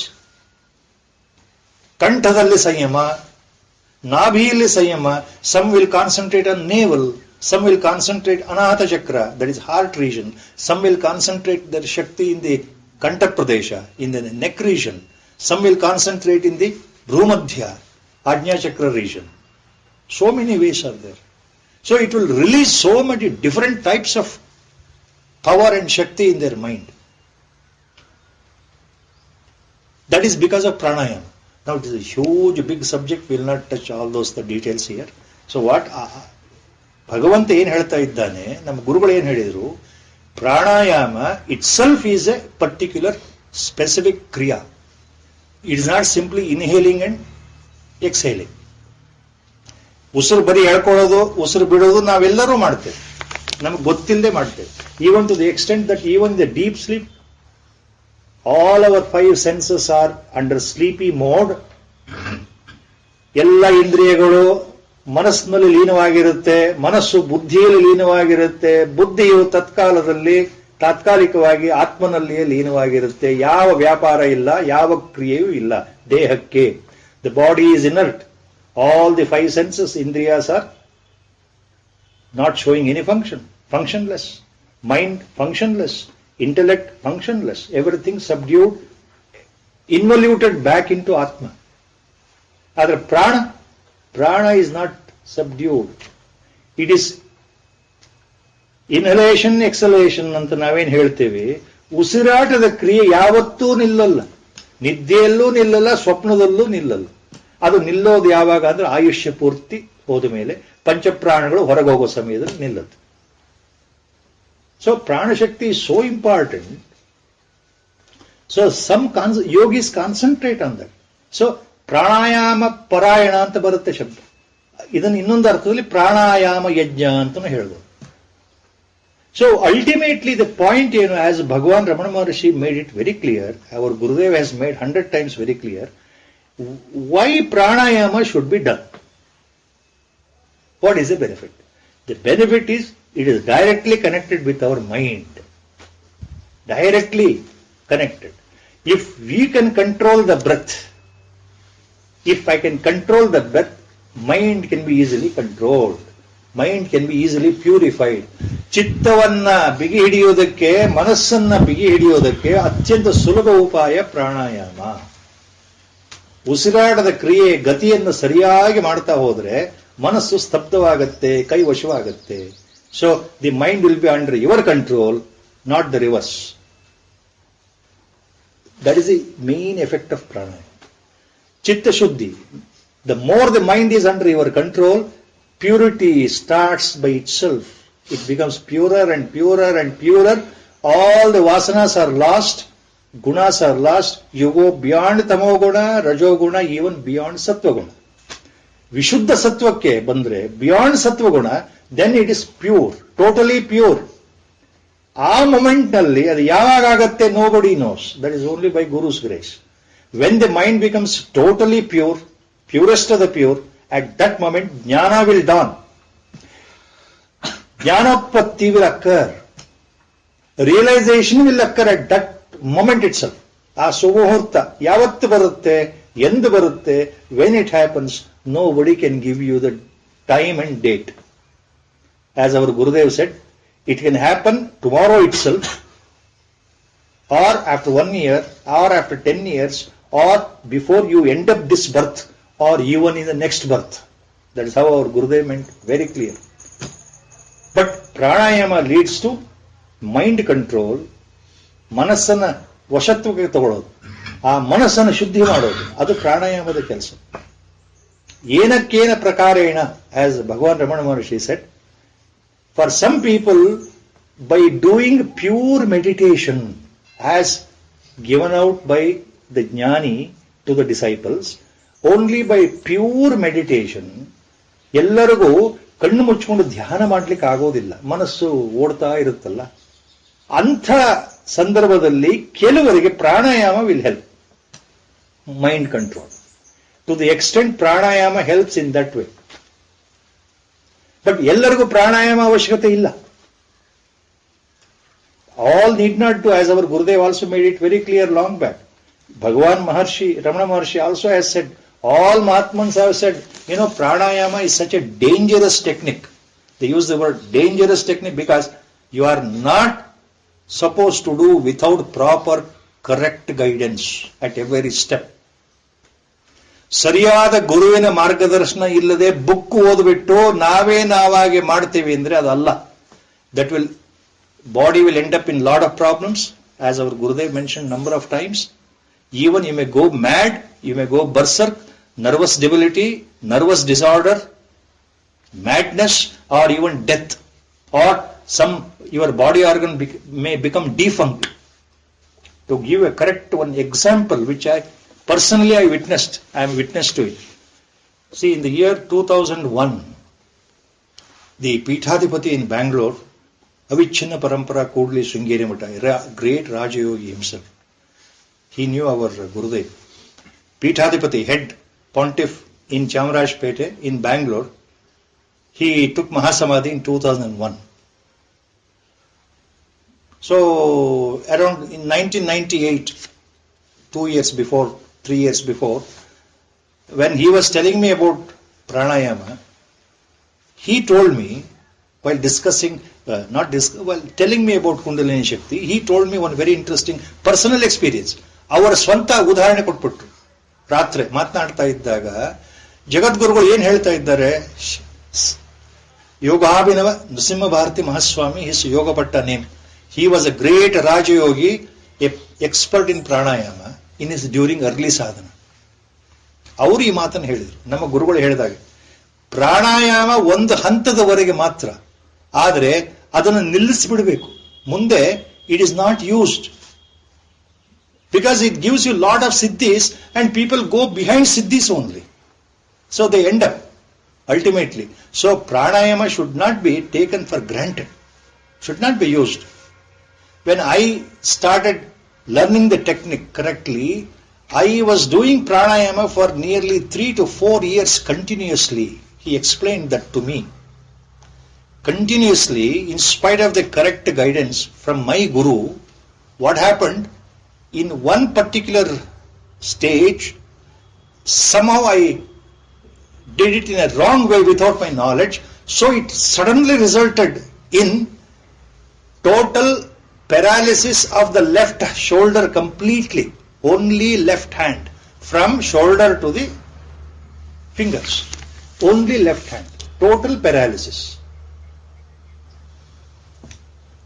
ಕಂಠದಲ್ಲಿ ಸಂಯಮ, ನಾಭಿಯಲ್ಲಿ ಸಂಯಮ. Some will concentrate on navel, some will concentrate anahata chakra, that is heart region. Some will concentrate their shakti in the kanta pradesha, in the neck region. Some will concentrate in the bhumadhya, ajna chakra region. So many ways are there. So it will release so many different types of power and shakti in their mind. That is because of pranayama. Now it is a huge, big subject. We will not touch all those the details here. So what ಭಗವಂತ ಏನು ಹೇಳ್ತಾ ಇದ್ದಾನೆ, ನಮ್ಮ ಗುರುಗಳು ಏನು ಹೇಳಿದರು, pranayama itself is a particular specific kriya. It is not simply inhaling and exhaling. ಉಸಿರು ಬರೀ ಹೇಳ್ಕೊಳ್ಳೋದು, ಉಸಿರು ಬಿಡೋದು ನಾವೆಲ್ಲರೂ ಮಾಡ್ತೇವೆ, ನಮಗೆ ಗೊತ್ತಿಲ್ಲದೆ ಮಾಡ್ತೇವೆ. Even to the extent that even the deep sleep, all our five senses are under sleepy mode. ಎಲ್ಲ ಇಂದ್ರಿಯಗಳು ಮನಸ್ಸಿನಲ್ಲಿ ಲೀನವಾಗಿರುತ್ತೆ, ಮನಸ್ಸು ಬುದ್ಧಿಯಲ್ಲಿ ಲೀನವಾಗಿರುತ್ತೆ, ಬುದ್ಧಿಯು ತಾತ್ಕಾಲಿಕವಾಗಿ ಆತ್ಮನಲ್ಲಿಯೇ ಲೀನವಾಗಿರುತ್ತೆ. ಯಾವ ವ್ಯಾಪಾರ ಇಲ್ಲ, ಯಾವ ಕ್ರಿಯೆಯೂ ಇಲ್ಲ ದೇಹಕ್ಕೆ. The body is inert. All the five senses, ಇಂದ್ರಿಯಾಸ್ are not showing any function, functionless. Mind functionless, intellect functionless, everything subdued, involuted back into Atma. Adar prana is not subdued. It is inhalation, exhalation anta naven ಹೇಳ್ತೇವೆ. ಉಸಿರಾಟದ ಕ್ರಿಯೆ ಯಾವತ್ತೂ ನಿಲ್ಲಲ್ಲ, ನಿದ್ದೆಯಲ್ಲೂ ನಿಲ್ಲಲ್ಲ, ಸ್ವಪ್ನದಲ್ಲೂ ನಿಲ್ಲಲ್ಲ. ಅದು ನಿಲ್ಲೋದು ಯಾವಾಗ ಅಂದ್ರೆ ಆಯುಷ್ಯ ಪೂರ್ತಿ ಹೋದ ಮೇಲೆ, ಪಂಚಪ್ರಾಣಗಳು ಹೊರಗೋಗೋ ಸಮಯದಲ್ಲಿ ನಿಲ್ಲುತ್ತೆ. So prana shakti is so important. So some yogis concentrate on that. So pranayama parayana anta barutte ಶಬ್ದ. ಇದನ್ನು ಇನ್ನೊಂದು ಅರ್ಥದಲ್ಲಿ ಪ್ರಾಣಾಯಾಮ ಯಜ್ಞ ಅಂತಾನು ಹೇಳ್ಬೋದು. So ultimately the point, as Bhagavan Ramana Maharshi made it very clear, our Gurudev has made 100 times very clear, why pranayama should be done. What is the benefit? The benefit is, it is directly connected with our mind. Directly connected. If we can control the breath, if I can control the breath, mind can be easily controlled. Mind can be easily purified. ಚಿತ್ತವನ್ನ ಬಿಗಿ ಹಿಡಿಯೋದಕ್ಕೆ, ಮನಸ್ಸನ್ನ ಬಿಗಿ ಹಿಡಿಯೋದಕ್ಕೆ ಅತ್ಯಂತ ಸುಲಭ ಉಪಾಯ ಪ್ರಾಣಾಯಾಮ. ಉಸಿರಾಟದ ಕ್ರಿಯೆ ಗತಿಯನ್ನು ಸರಿಯಾಗಿ ಮಾಡ್ತಾ ಹೋದ್ರೆ ಮನಸ್ಸು ಸ್ತಬ್ಧವಾಗತ್ತೆ, ಕೈವಶವಾಗತ್ತೆ. So the mind will be under your control, not the reverse. That is the main effect of pranayama. Chitta Shuddhi. The more the mind is under your control, purity starts by itself. It becomes purer and purer and purer. All the vasanas are lost, gunas are lost. You go beyond tamoguna, rajoguna, even beyond sattva-guna. Vishuddha sattvakke bandre, beyond sattva-guna, then it is pure, totally pure. ಆ moment ನಲ್ಲಿ ಅದು ಯಾವಾಗ ಆಗತ್ತೆ, nobody knows. That is only by Guru's grace. When the mind becomes totally pure, purest of the pure, at that moment jnana will dawn. Jnanapatti will occur. Realization will occur at that moment itself. ಆ ಸುಮುಹೂರ್ತ ಯಾವತ್ತು ಬರುತ್ತೆ, ಎಂದು ಬರುತ್ತೆ, when it happens, nobody can give you the time and date. As our Gurudev said, it can happen tomorrow itself, or after 1 year, or after 10 years, or before you end up this birth, or even in the next birth. That is how our Gurudev meant, very clear. But pranayama leads to mind control, ಮನಸ್ಸನ್ನ ವಶತ್ವಕ್ಕೆ ತಗೊಳ್ಳೋದು, ಆ ಮನಸ್ಸನ್ನು ಶುದ್ಧಿ ಮಾಡೋದು, ಅದು ಪ್ರಾಣಾಯಾಮದ ಕೆಲಸ. ಏನಕ್ಕೇನ ಪ್ರಕಾರೇಣ, as Bhagavan Ramana Maharshi said, for some people, by doing pure meditation as given out by the jnani to the disciples, only by pure meditation, ಎಲ್ಲರಿಗೂ ಕಣ್ಣು ಮುಚ್ಕೊಂಡು ಧ್ಯಾನ ಮಾಡ್ಲಿಕ್ಕೆ ಆಗೋದಿಲ್ಲ, ಮನಸ್ಸು ಓಡ್ತಾ ಇರುತ್ತಲ್ಲ. ಅಂಥ ಸಂದರ್ಭದಲ್ಲಿ ಕೆಲವರಿಗೆ pranayama will help mind control. To the extent pranayama helps in that way. But ಎಲ್ಲರಿಗೂ ಪ್ರಾಣಾಯಾಮ ಅವಶ್ಯಕತೆ ಇಲ್ಲ. All need not do, as our Gurudev also made it very clear long back. Bhagavan Maharshi, Ramana Maharshi also has said, all Mahatmans have said, pranayama is such a dangerous technique. They use the word dangerous technique because you are not supposed to do without proper correct guidance at every step. ಸರಿಯಾದ ಗುರುವಿನ ಮಾರ್ಗದರ್ಶನ ಇಲ್ಲದೆ book ಓದ್ಬಿಟ್ಟು ನಾವಾಗೆ ಮಾಡ್ತೀವಿ ಅಂದ್ರೆ ಅದಲ್ಲ. That will body will end up in lot of problems, as our Gurudev mentioned number of times. Even you may go mad, you may go berserk, nervous debility, nervous disorder, madness, or even death, or your body organ may become defunct. To give a correct one example, which I witnessed, I am witness to it. See, in the year 2001, the Peethadipati in Bangalore, Avichinna Parampara Kodli Sringeri Mata, great Rajayogi himself. He knew our Gurudev. Peethadipati, head pontiff in Chamarajpete in Bangalore, he took Mahasamadhi in 2001. So, around in 1998, 2 years before, 3 years before, when he was telling me about pranayama, he told me, while discussing, while telling me about Kundalini Shakti, he told me one very interesting personal experience. ಅವರ ಸ್ವಂತ ಉದಾಹರಣೆ ಕೊಟ್ಬಿಟ್ರು. ರಾತ್ರಿ ಮಾತನಾಡ್ತಾ ಇದ್ದಾಗ ಜಗದ್ಗುರುಗಳು ಏನ್ ಹೇಳ್ತಾ ಇದ್ದಾರೆ, ಯೋಗಾಭಿನವ ನೃಸಿಂಹ ಭಾರತಿ ಮಹಾಸ್ವಾಮಿ, his ಯೋಗ ಪಟ್ಟ name. He was a great Rajayogi, expert in pranayama in his during early sadhana. ಅವರು ಈ ಮಾತನ್ನು ಹೇಳಿದ್ರು. ನಮ್ಮ ಗುರುಗಳು ಹೇಳಿದಾಗ ಪ್ರಾಣಾಯಾಮ ಒಂದು ಹಂತದವರೆಗೆ ಮಾತ್ರ, ಆದರೆ ಅದನ್ನು ನಿಲ್ಲಿಸಿಬಿಡಬೇಕು. ಮುಂದೆ it is not used because it gives you lot of siddhis and people go behind siddhis only. So they end up ultimately. So pranayama should not be taken for granted, should not be used. When I started learning the technique correctly, I was doing pranayama for nearly 3 to 4 years continuously. He explained that to me. Continuously, in spite of the correct guidance from my guru, what happened, in one particular stage, somehow I did it in a wrong way without my knowledge, so it suddenly resulted in total paralysis of the left shoulder completely, only left hand, from shoulder to the fingers, only left hand, total paralysis.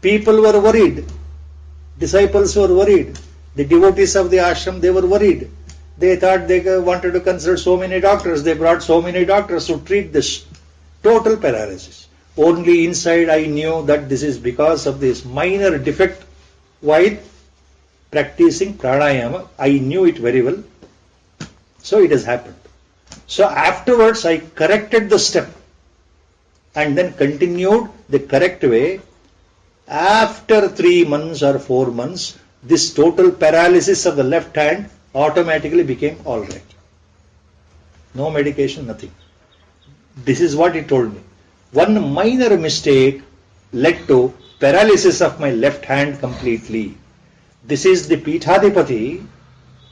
People were worried, disciples were worried, the devotees of the ashram, they were worried. They thought they wanted to consult so many doctors, they brought so many doctors to treat this. Total paralysis. Only inside I knew that this is because of this minor defect while practicing pranayama. I knew it very well. So it has happened. So afterwards I corrected the step and then continued the correct way. After 3 months or 4 months, this total paralysis of the left hand automatically became all right. No medication, nothing. This is what he told me. One minor mistake led to paralysis of my left hand completely. This is the Peethadipati,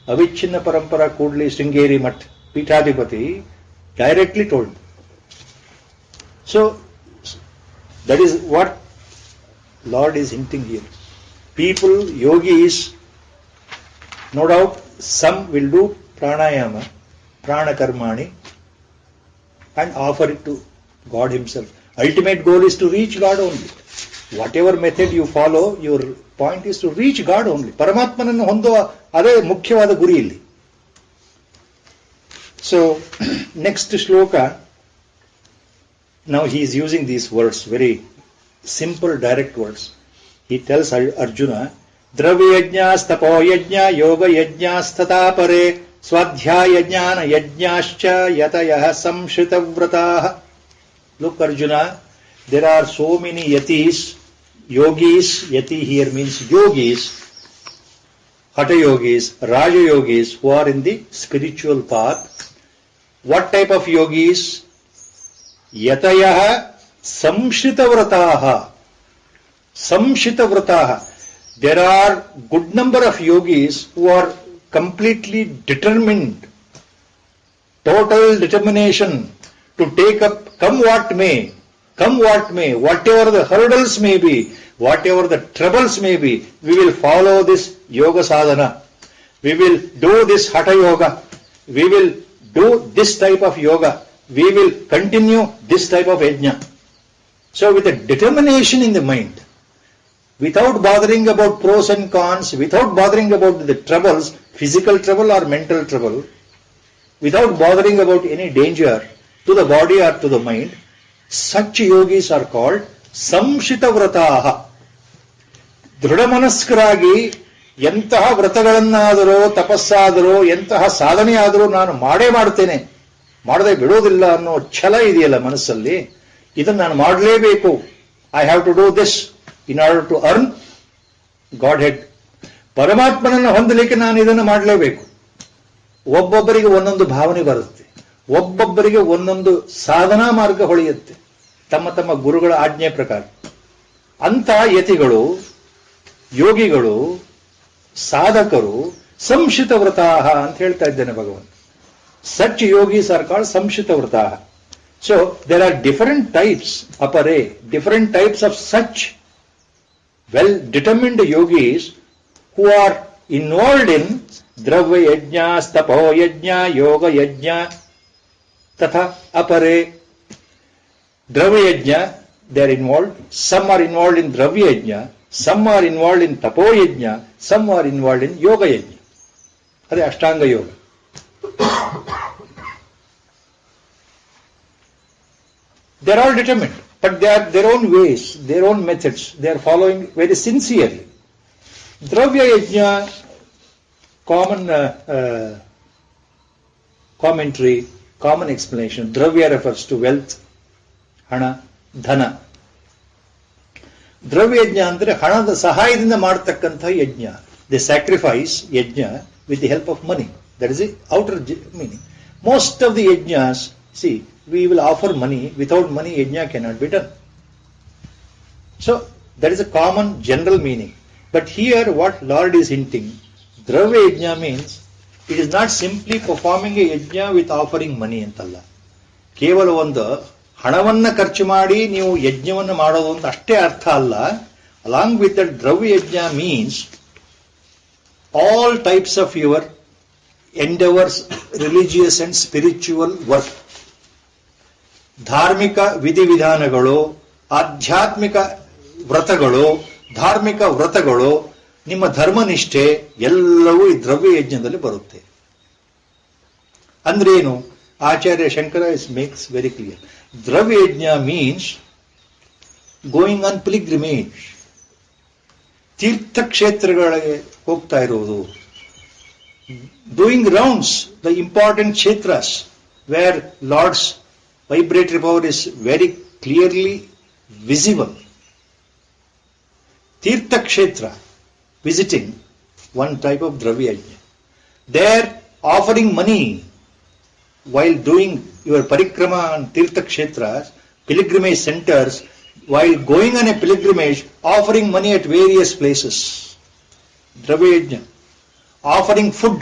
Avichinna Parampara Kodli Sringeri Mat, Peethadipati, directly told me. So, that is what Lord is hinting here. People, yogis, no doubt, some will do pranayama, prana karmani, and offer it to God himself. Ultimate goal is to reach God only. Whatever method you follow, your point is to reach God only. Paramatmanannu honduva ade mukhyavada guri illi. So, next shloka, now he is using these words, very simple, direct words. He tells Arjuna, Dravya yajñas tapo yajña yoga yajñas tata pare swadhyaya jnana yajñascha yatayah samshrita vrataha. Look, Arjuna, there are so many yatis, yogis, yati here means yogis, hatha yogis, raja yogis, who are in the spiritual path. What type of yogis? Yatayaha samshritavratah. Samshritavratah. There are good number of yogis who are completely determined, total determination to take up come what may, whatever the hurdles may be, whatever the troubles may be, we will follow this yoga sadhana. We will do this hatha yoga. We will do this type of yoga. We will continue this type of yajna. So with a determination in the mind, without bothering about pros and cons, without bothering about the troubles, physical trouble or mental trouble, without bothering about any danger to the body or to the mind, such yogis are called samshritavratah. ದೃಢಮನಸ್ಕರಾಗಿ ಎಂತಹ ವ್ರತಗಳನ್ನಾದರೂ ತಪಸ್ಸಾದರೂ ಎಂತಹ ಸಾಧನೆ ಆದರೂ ನಾನು ಮಾಡ್ತೇನೆ, ಮಾಡದೆ ಬಿಡೋದಿಲ್ಲ ಅನ್ನೋ ಛಲ ಇದೆಯಲ್ಲ ಮನಸ್ಸಲ್ಲಿ, ಇದನ್ನು ನಾನು ಮಾಡಲೇಬೇಕು. I have to do this in order to earn Godhead. ಪರಮಾತ್ಮನನ್ನು ಹೊಂದಲಿಕ್ಕೆ ನಾನು ಇದನ್ನು ಮಾಡಲೇಬೇಕು. ಒಬ್ಬೊಬ್ಬರಿಗೆ ಒಂದೊಂದು ಭಾವನೆ ಬರುತ್ತೆ, ಒಬ್ಬೊಬ್ಬರಿಗೆ ಒಂದೊಂದು ಸಾಧನಾ ಮಾರ್ಗ ಹೊಳೆಯುತ್ತೆ ತಮ್ಮ ತಮ್ಮ ಗುರುಗಳ ಆಜ್ಞೆ ಪ್ರಕಾರ. ಅಂತ ಯತಿಗಳು, ಯೋಗಿಗಳು, ಸಾಧಕರು ಸಂಶಿತವ್ರತಾಹ ಅಂತ ಹೇಳ್ತಾ ಇದ್ದೇನೆ ಭಗವಂತ. Such yogis are called samshritavratah. So there are different types, apare, different types of such well-determined yogis who are involved in dravya yajna, stapo yajna, yoga yajna, tatha apare. Dravya yajna, they are involved. Some are involved in dravya yajna, some are involved in tapo yajna, some are involved in yoga yajna. Ade ashtanga yoga. They are all determined, but they are their own ways, their own methods. They are following very sincerely. Dravya yajna, common commentary, common explanation. Dravya refers to wealth, hana, dhana. Dravya yajna andre hanada sahayadinda ಮಾಡತಕ್ಕಂತ ಯಜ್ಞ. They sacrifice yajna with the help of money. That is the outer meaning. Most of the yajnas, see, we will offer money. Without money, yajna cannot be done. So, that is a common general meaning. But here, what Lord is hinting, dravya yajna means, it is not simply performing a yajna with offering money antalla. ಕೇವಲ ಒಂದು ಹಣವನ್ನ ಖರ್ಚು ಮಾಡಿ ನೀವು ಯಜ್ಞವನ್ನು ಮಾಡೋದು ಅಂತ ಅಷ್ಟೇ ಅರ್ಥ ಅಲ್ಲ. Along with that, dravya yajna means all types of your endeavors, religious and spiritual work. ಧಾರ್ಮಿಕ ವಿಧಿವಿಧಾನಗಳು, ಆಧ್ಯಾತ್ಮಿಕ ವ್ರತಗಳು, ಧಾರ್ಮಿಕ ವ್ರತಗಳು, ನಿಮ್ಮ ಧರ್ಮನಿಷ್ಠೆ ಎಲ್ಲವೂ ಈ ದ್ರವ್ಯ ಯಜ್ಞದಲ್ಲಿ ಬರುತ್ತೆ. ಅಂದ್ರೇನು? ಆಚಾರ್ಯ ಶಂಕರ ಮೇಕ್ಸ್ ವೆರಿ ಕ್ಲಿಯರ್. ದ್ರವ್ಯ ಯಜ್ಞ ಮೀನ್ಸ್ ಗೋಯಿಂಗ್ ಆನ್ ಪಿಲಿಗ್ರಿಮೇಜ್, ತೀರ್ಥಕ್ಷೇತ್ರಗಳಿಗೆ ಹೋಗ್ತಾ ಇರುವುದು, doing rounds, the important kshetras where Lord's vibratory power is very clearly visible. Tirtha kshetra, visiting, one type of dravya yajna. There, offering money while doing your parikrama on Tirtha kshetras, pilgrimage centers, while going on a pilgrimage, offering money at various places. Dravya yajna. Offering food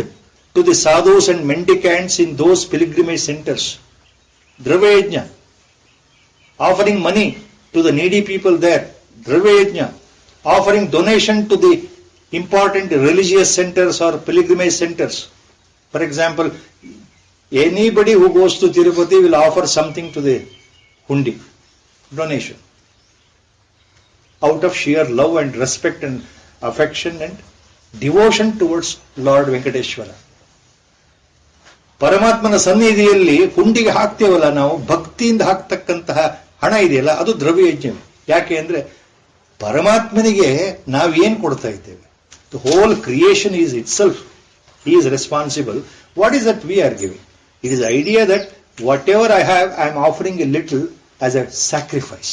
to the sadhus and mendicants in those pilgrimage centers. Dravya yajna. Offering money to the needy people there. Dravya yajna. Offering donation to the important religious centers or pilgrimage centers. For example, anybody who goes to Tirupati will offer something to the hundi, donation, out of sheer love and respect and affection and devotion towards Lord Venkateshwara. ಪರಮಾತ್ಮನ ಸನ್ನಿಧಿಯಲ್ಲಿ ಹುಂಡಿಗೆ ಹಾಕ್ತೇವಲ್ಲ ನಾವು, ಭಕ್ತಿಯಿಂದ ಹಾಕ್ತಕ್ಕಂತಹ ಹಣ ಇದೆಯಲ್ಲ, ಅದು ದ್ರವ್ಯ ಯಜ್ಞ. ಯಾಕೆ ಅಂದ್ರೆ ಪರಮಾತ್ಮನಿಗೆ ನಾವೇನ್ ಕೊಡ್ತಾ ಇದ್ದೇವೆ? The whole creation is it self, he is responsible. What is that we are giving? It is idea that what ever I have, I am offering A little as a sacrifice,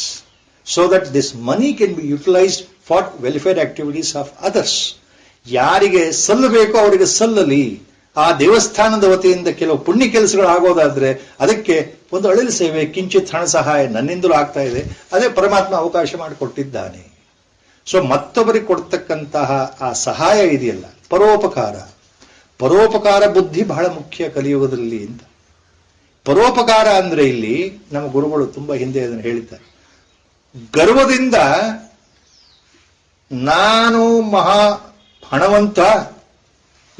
so that this money can be utilized for welfare activities of others. ಯಾರಿಗೆ ಸಲ್ಲಬೇಕೋ ಅವರಿಗೆ ಸಲ್ಲಲಿ. ಆ ದೇವಸ್ಥಾನದ ವತಿಯಿಂದ ಕೆಲವು ಪುಣ್ಯ ಕೆಲಸಗಳು ಆಗೋದಾದ್ರೆ ಅದಕ್ಕೆ ಒಂದು ಅಳಿಲು ಸೇವೆ, ಕಿಂಚಿತ್ ಹಣ ಸಹಾಯ ನನ್ನಿಂದಲೂ ಆಗ್ತಾ ಇದೆ. ಅದೇ ಪರಮಾತ್ಮ ಅವಕಾಶ ಮಾಡಿಕೊಟ್ಟಿದ್ದಾನೆ. ಸೊ ಮತ್ತೊಬ್ಬರಿಗೆ ಕೊಡ್ತಕ್ಕಂತಹ ಆ ಸಹಾಯ ಇದೆಯಲ್ಲ, ಪರೋಪಕಾರ ಬುದ್ಧಿ ಬಹಳ ಮುಖ್ಯ ಕಲಿಯುಗದಲ್ಲಿ ಅಂತ. ಪರೋಪಕಾರ ಅಂದ್ರೆ ಇಲ್ಲಿ ನಮ್ಮ ಗುರುಗಳು ತುಂಬಾ ಹಿಂದೆ ಅದನ್ನು ಹೇಳಿದ್ದಾರೆ. ಗರ್ವದಿಂದ ನಾನು ಮಹಾ ಹಣವಂತ,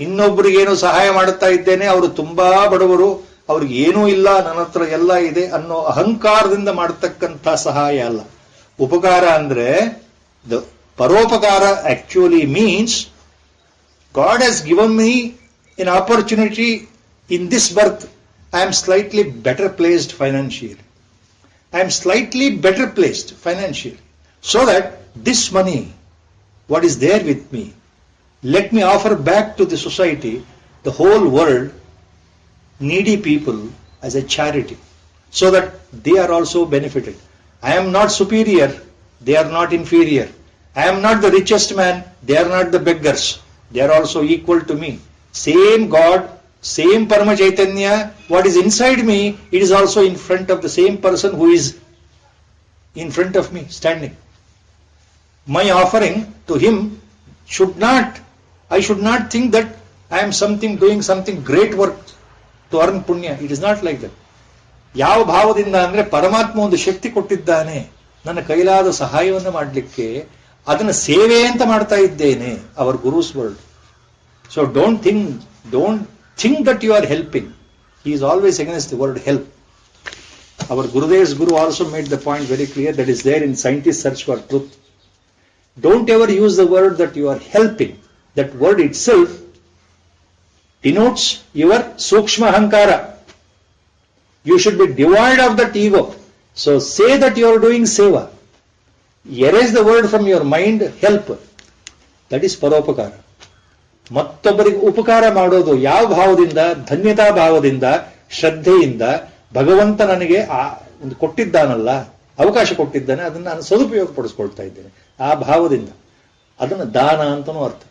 ಇನ್ನೊಬ್ಬರಿಗೇನು ಸಹಾಯ ಮಾಡುತ್ತಾ ಇದ್ದೇನೆ, ಅವರು ತುಂಬಾ ಬಡವರು, ಅವ್ರಿಗೆ ಏನೂ ಇಲ್ಲ, ನನ್ನ ಹತ್ರ ಎಲ್ಲ ಇದೆ ಅನ್ನೋ ಅಹಂಕಾರದಿಂದ ಮಾಡತಕ್ಕಂಥ ಸಹಾಯ ಅಲ್ಲ. ಉಪಕಾರ ಅಂದ್ರೆ ಪರೋಪಕಾರ actually means God has given me an opportunity in this birth. I am slightly better placed financially. So that this money, what is there with me, let me offer back to the society, the whole world, needy people as a charity, so that they are also benefited. I am not superior, they are not inferior. I am not the richest man, they are not the beggars. They are also equal to me. Same God, same Parama Chaitanya, what is inside me, it is also in front of the same person who is in front of me, standing. My offering to him I should not think that I am doing something great work to earn punya. It is not like that. ಯಾವ ಭಾವದಿಂದ ಅಂದ್ರೆ ಪರಮಾತ್ಮ ಒಂದು ಶಕ್ತಿ ಕೊಟ್ಟಿದ್ದಾನೆ ನನ್ನ ಕೈಲಾದ ಸಹಾಯವನ್ನು ಮಾಡಲಿಕ್ಕೆ, ಅದನ್ನ ಸೇವೆ ಅಂತ ಮಾಡ್ತಾ ಇದ್ದೇನೆ. Our Guru's word. So don't think that you are helping. He is always against the word help. Our Gurudev's Guru also made the point very clear that is there in Scientist Search for Truth. Don't ever use the word that you are helping. That word itself denotes your sukshma ahankara. You should be devoid of that ego. So say that you are doing seva. Erase the word from your mind, help. That is ಪರೋಪಕಾರ. ಮತ್ತೊಬ್ಬರಿಗೆ ಉಪಕಾರ ಮಾಡೋದು ಯಾವ ಭಾವದಿಂದ? ಧನ್ಯತಾ ಭಾವದಿಂದ, ಶ್ರದ್ಧೆಯಿಂದ. ಭಗವಂತ ನನಗೆ ಒಂದು ಕೊಟ್ಟಿದ್ದಾನಲ್ಲ, ಅವಕಾಶ ಕೊಟ್ಟಿದ್ದಾನೆ, ಅದನ್ನು ನಾನು ಸದುಪಯೋಗ ಪಡಿಸ್ಕೊಳ್ತಾ ಇದ್ದೇನೆ, ಆ ಭಾವದಿಂದ. ಅದನ್ನು ದಾನ ಅಂತನೂ ಅರ್ಥ.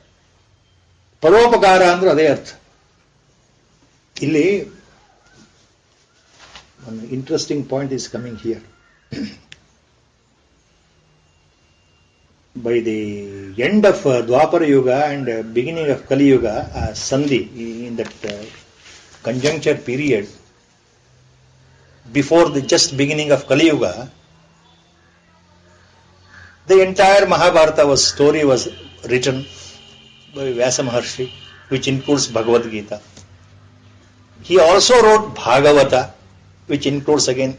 ಪರೋಪಕಾರ ಅಂದ್ರೆ ಅದೇ ಅರ್ಥ. ಇಲ್ಲಿ ಒಂದು interesting point is coming here. By the end of Dwapara Yuga and beginning of Kali Yuga, Sandhi, in that conjuncture period, before the just beginning of Kali Yuga, the entire Mahabharata story was written by Vyasa Maharshi, which includes Bhagavad Gita. He also wrote Bhagavata, which includes again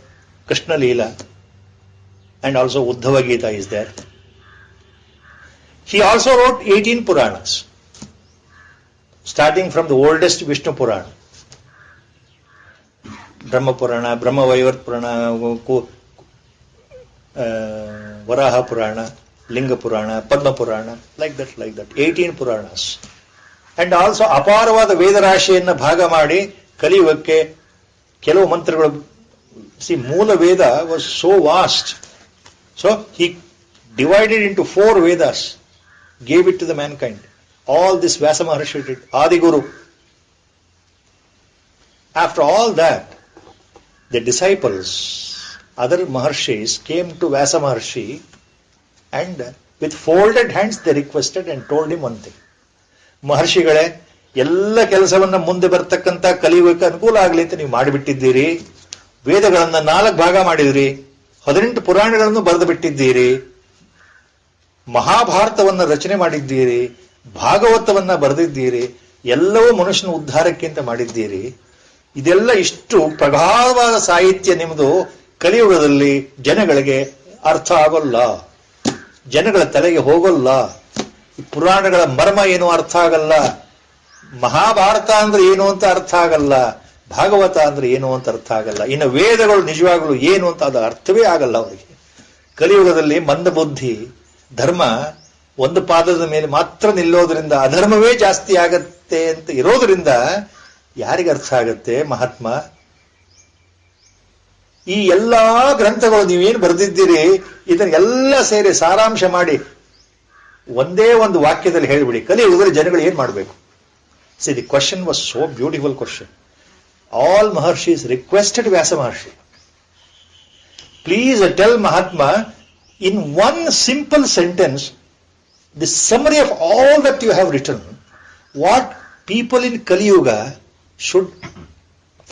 Krishna Leela, and also Uddhava Gita is there. He also wrote 18 Puranas, starting from the oldest Vishnu Purana, Brahma Purana, Brahma Vaivat Purana, Varaha Purana, Linga Purana, Padma Purana, like that. 18 Puranas. And also ಅಪಾರವಾದ ವೇದರಾಶಿಯನ್ನು ಭಾಗ ಮಾಡಿ ಕಲಿಯುಗಕ್ಕೆ ಕೆಲವು ಮಂತ್ರಗಳು. ಮೂಲ ವೇದ was so vast. So he divided into 4 Vedas. Gave it to the mankind. All this Vyasa Maharshi did, Adi Guru. After all that, the disciples, other Maharshis, came to Vyasa Maharshi and with folded hands they requested and told him one thing. Maharshigale, ಎಲ್ಲ ಕೆಲಸವನ್ನ ಮುಂದೆ ಬರ್ತಕ್ಕಂಥ ಕಲಿಯುಗಕ್ಕೆ ಅನುಕೂಲ ಆಗಲಿ ಅಂತ ನೀವು ಮಾಡಿಬಿಟ್ಟಿದ್ದೀರಿ. ವೇದಗಳನ್ನ 4 ಭಾಗ ಮಾಡಿದಿರಿ, 18 ಪುರಾಣಗಳನ್ನು ಬರೆದು ಬಿಟ್ಟಿದ್ದೀರಿ, ಮಹಾಭಾರತವನ್ನ ರಚನೆ ಮಾಡಿದ್ದೀರಿ, ಭಾಗವತವನ್ನ ಬರೆದಿದ್ದೀರಿ, ಎಲ್ಲವೂ ಮನುಷ್ಯನ ಉದ್ಧಾರಕ್ಕೆ ಅಂತ ಮಾಡಿದ್ದೀರಿ. ಇದೆಲ್ಲ ಇಷ್ಟು ಪ್ರಗಾಢವಾದ ಸಾಹಿತ್ಯ ನಿಮ್ಮದು ಕಲಿಯುಗದಲ್ಲಿ ಜನಗಳಿಗೆ ಅರ್ಥ ಆಗೋಲ್ಲ, ಜನಗಳ ತಲೆಗೆ ಹೋಗೋಲ್ಲ. ಈ ಪುರಾಣಗಳ ಮರ್ಮ ಏನು ಅರ್ಥ ಆಗಲ್ಲ, ಮಹಾಭಾರತ ಅಂದ್ರೆ ಏನು ಅಂತ ಅರ್ಥ ಆಗಲ್ಲ, ಭಾಗವತ ಅಂದ್ರೆ ಏನು ಅಂತ ಅರ್ಥ ಆಗಲ್ಲ, ಇನ್ನು ವೇದಗಳು ನಿಜವಾಗಲೂ ಏನು ಅಂತ ಅದು ಅರ್ಥವೇ ಆಗಲ್ಲ ಅವರಿಗೆ. ಕಲಿಯುಗದಲ್ಲಿ ಮಂದ ಬುದ್ಧಿ, ಧರ್ಮ ಒಂದು ಪಾದದ ಮೇಲೆ ಮಾತ್ರ ನಿಲ್ಲೋದ್ರಿಂದ ಅಧರ್ಮವೇ ಜಾಸ್ತಿ ಆಗತ್ತೆ ಅಂತ ಇರೋದ್ರಿಂದ ಯಾರಿಗೆ ಅರ್ಥ ಆಗತ್ತೆ ಮಹಾತ್ಮ? ಈ ಎಲ್ಲಾ ಗ್ರಂಥಗಳು ನೀವೇನು ಬರೆದಿದ್ದೀರಿ ಇದನ್ನೆಲ್ಲ ಸೇರಿ ಸಾರಾಂಶ ಮಾಡಿ ಒಂದೇ ಒಂದು ವಾಕ್ಯದಲ್ಲಿ ಹೇಳಿಬಿಡಿ, ಕಲಿಯುಗದಲ್ಲಿ ಜನಗಳು ಏನ್ ಮಾಡಬೇಕು? See the question was so beautiful question. All Maharshis requested Vyasa Maharshi, please tell Mahatma in one simple sentence the summary of all that you have written, what people in Kali Yuga should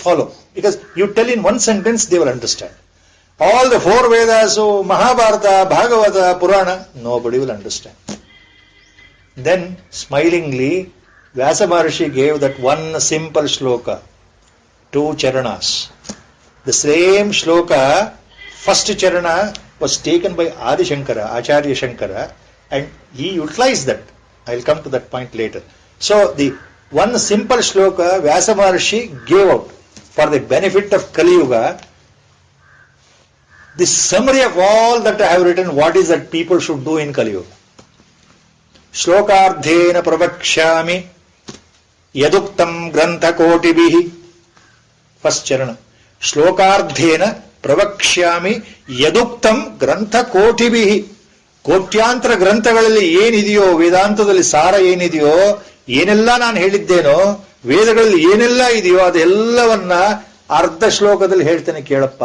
follow. Because you tell in one sentence, they will understand. All the 4 Vedas, Mahabharata, Bhagavata, Purana, nobody will understand. Then smilingly, Vyasa Maharshi gave that one simple shloka, 2 charanas. The same shloka, first charana was taken by Adi Shankara, Acharya Shankara, and he utilized that. I'll come to that point later. So the one simple shloka Vyasa Maharshi gave out for the benefit of Kali Yuga. The summary of all that I have written, what is that people should do in Kali Yuga. Shlokardhena pravakshami yaduktam grantha kotibhi. First charana. Shlokardhena ಪ್ರವಕ್ಷ್ಯಾಮಿ ಯದುಕ್ತಂ ಗ್ರಂಥ ಕೋಟಿಭಿ. ಕೋಟ್ಯಾಂತರ ಗ್ರಂಥಗಳಲ್ಲಿ ಏನಿದೆಯೋ, ವೇದಾಂತದಲ್ಲಿ ಸಾರ ಏನಿದೆಯೋ, ಏನೆಲ್ಲ ನಾನು ಹೇಳಿದ್ದೇನೋ, ವೇದಗಳಲ್ಲಿ ಏನೆಲ್ಲ ಇದೆಯೋ ಅದೆಲ್ಲವನ್ನ ಅರ್ಧ ಶ್ಲೋಕದಲ್ಲಿ ಹೇಳ್ತೇನೆ ಕೇಳಪ್ಪ.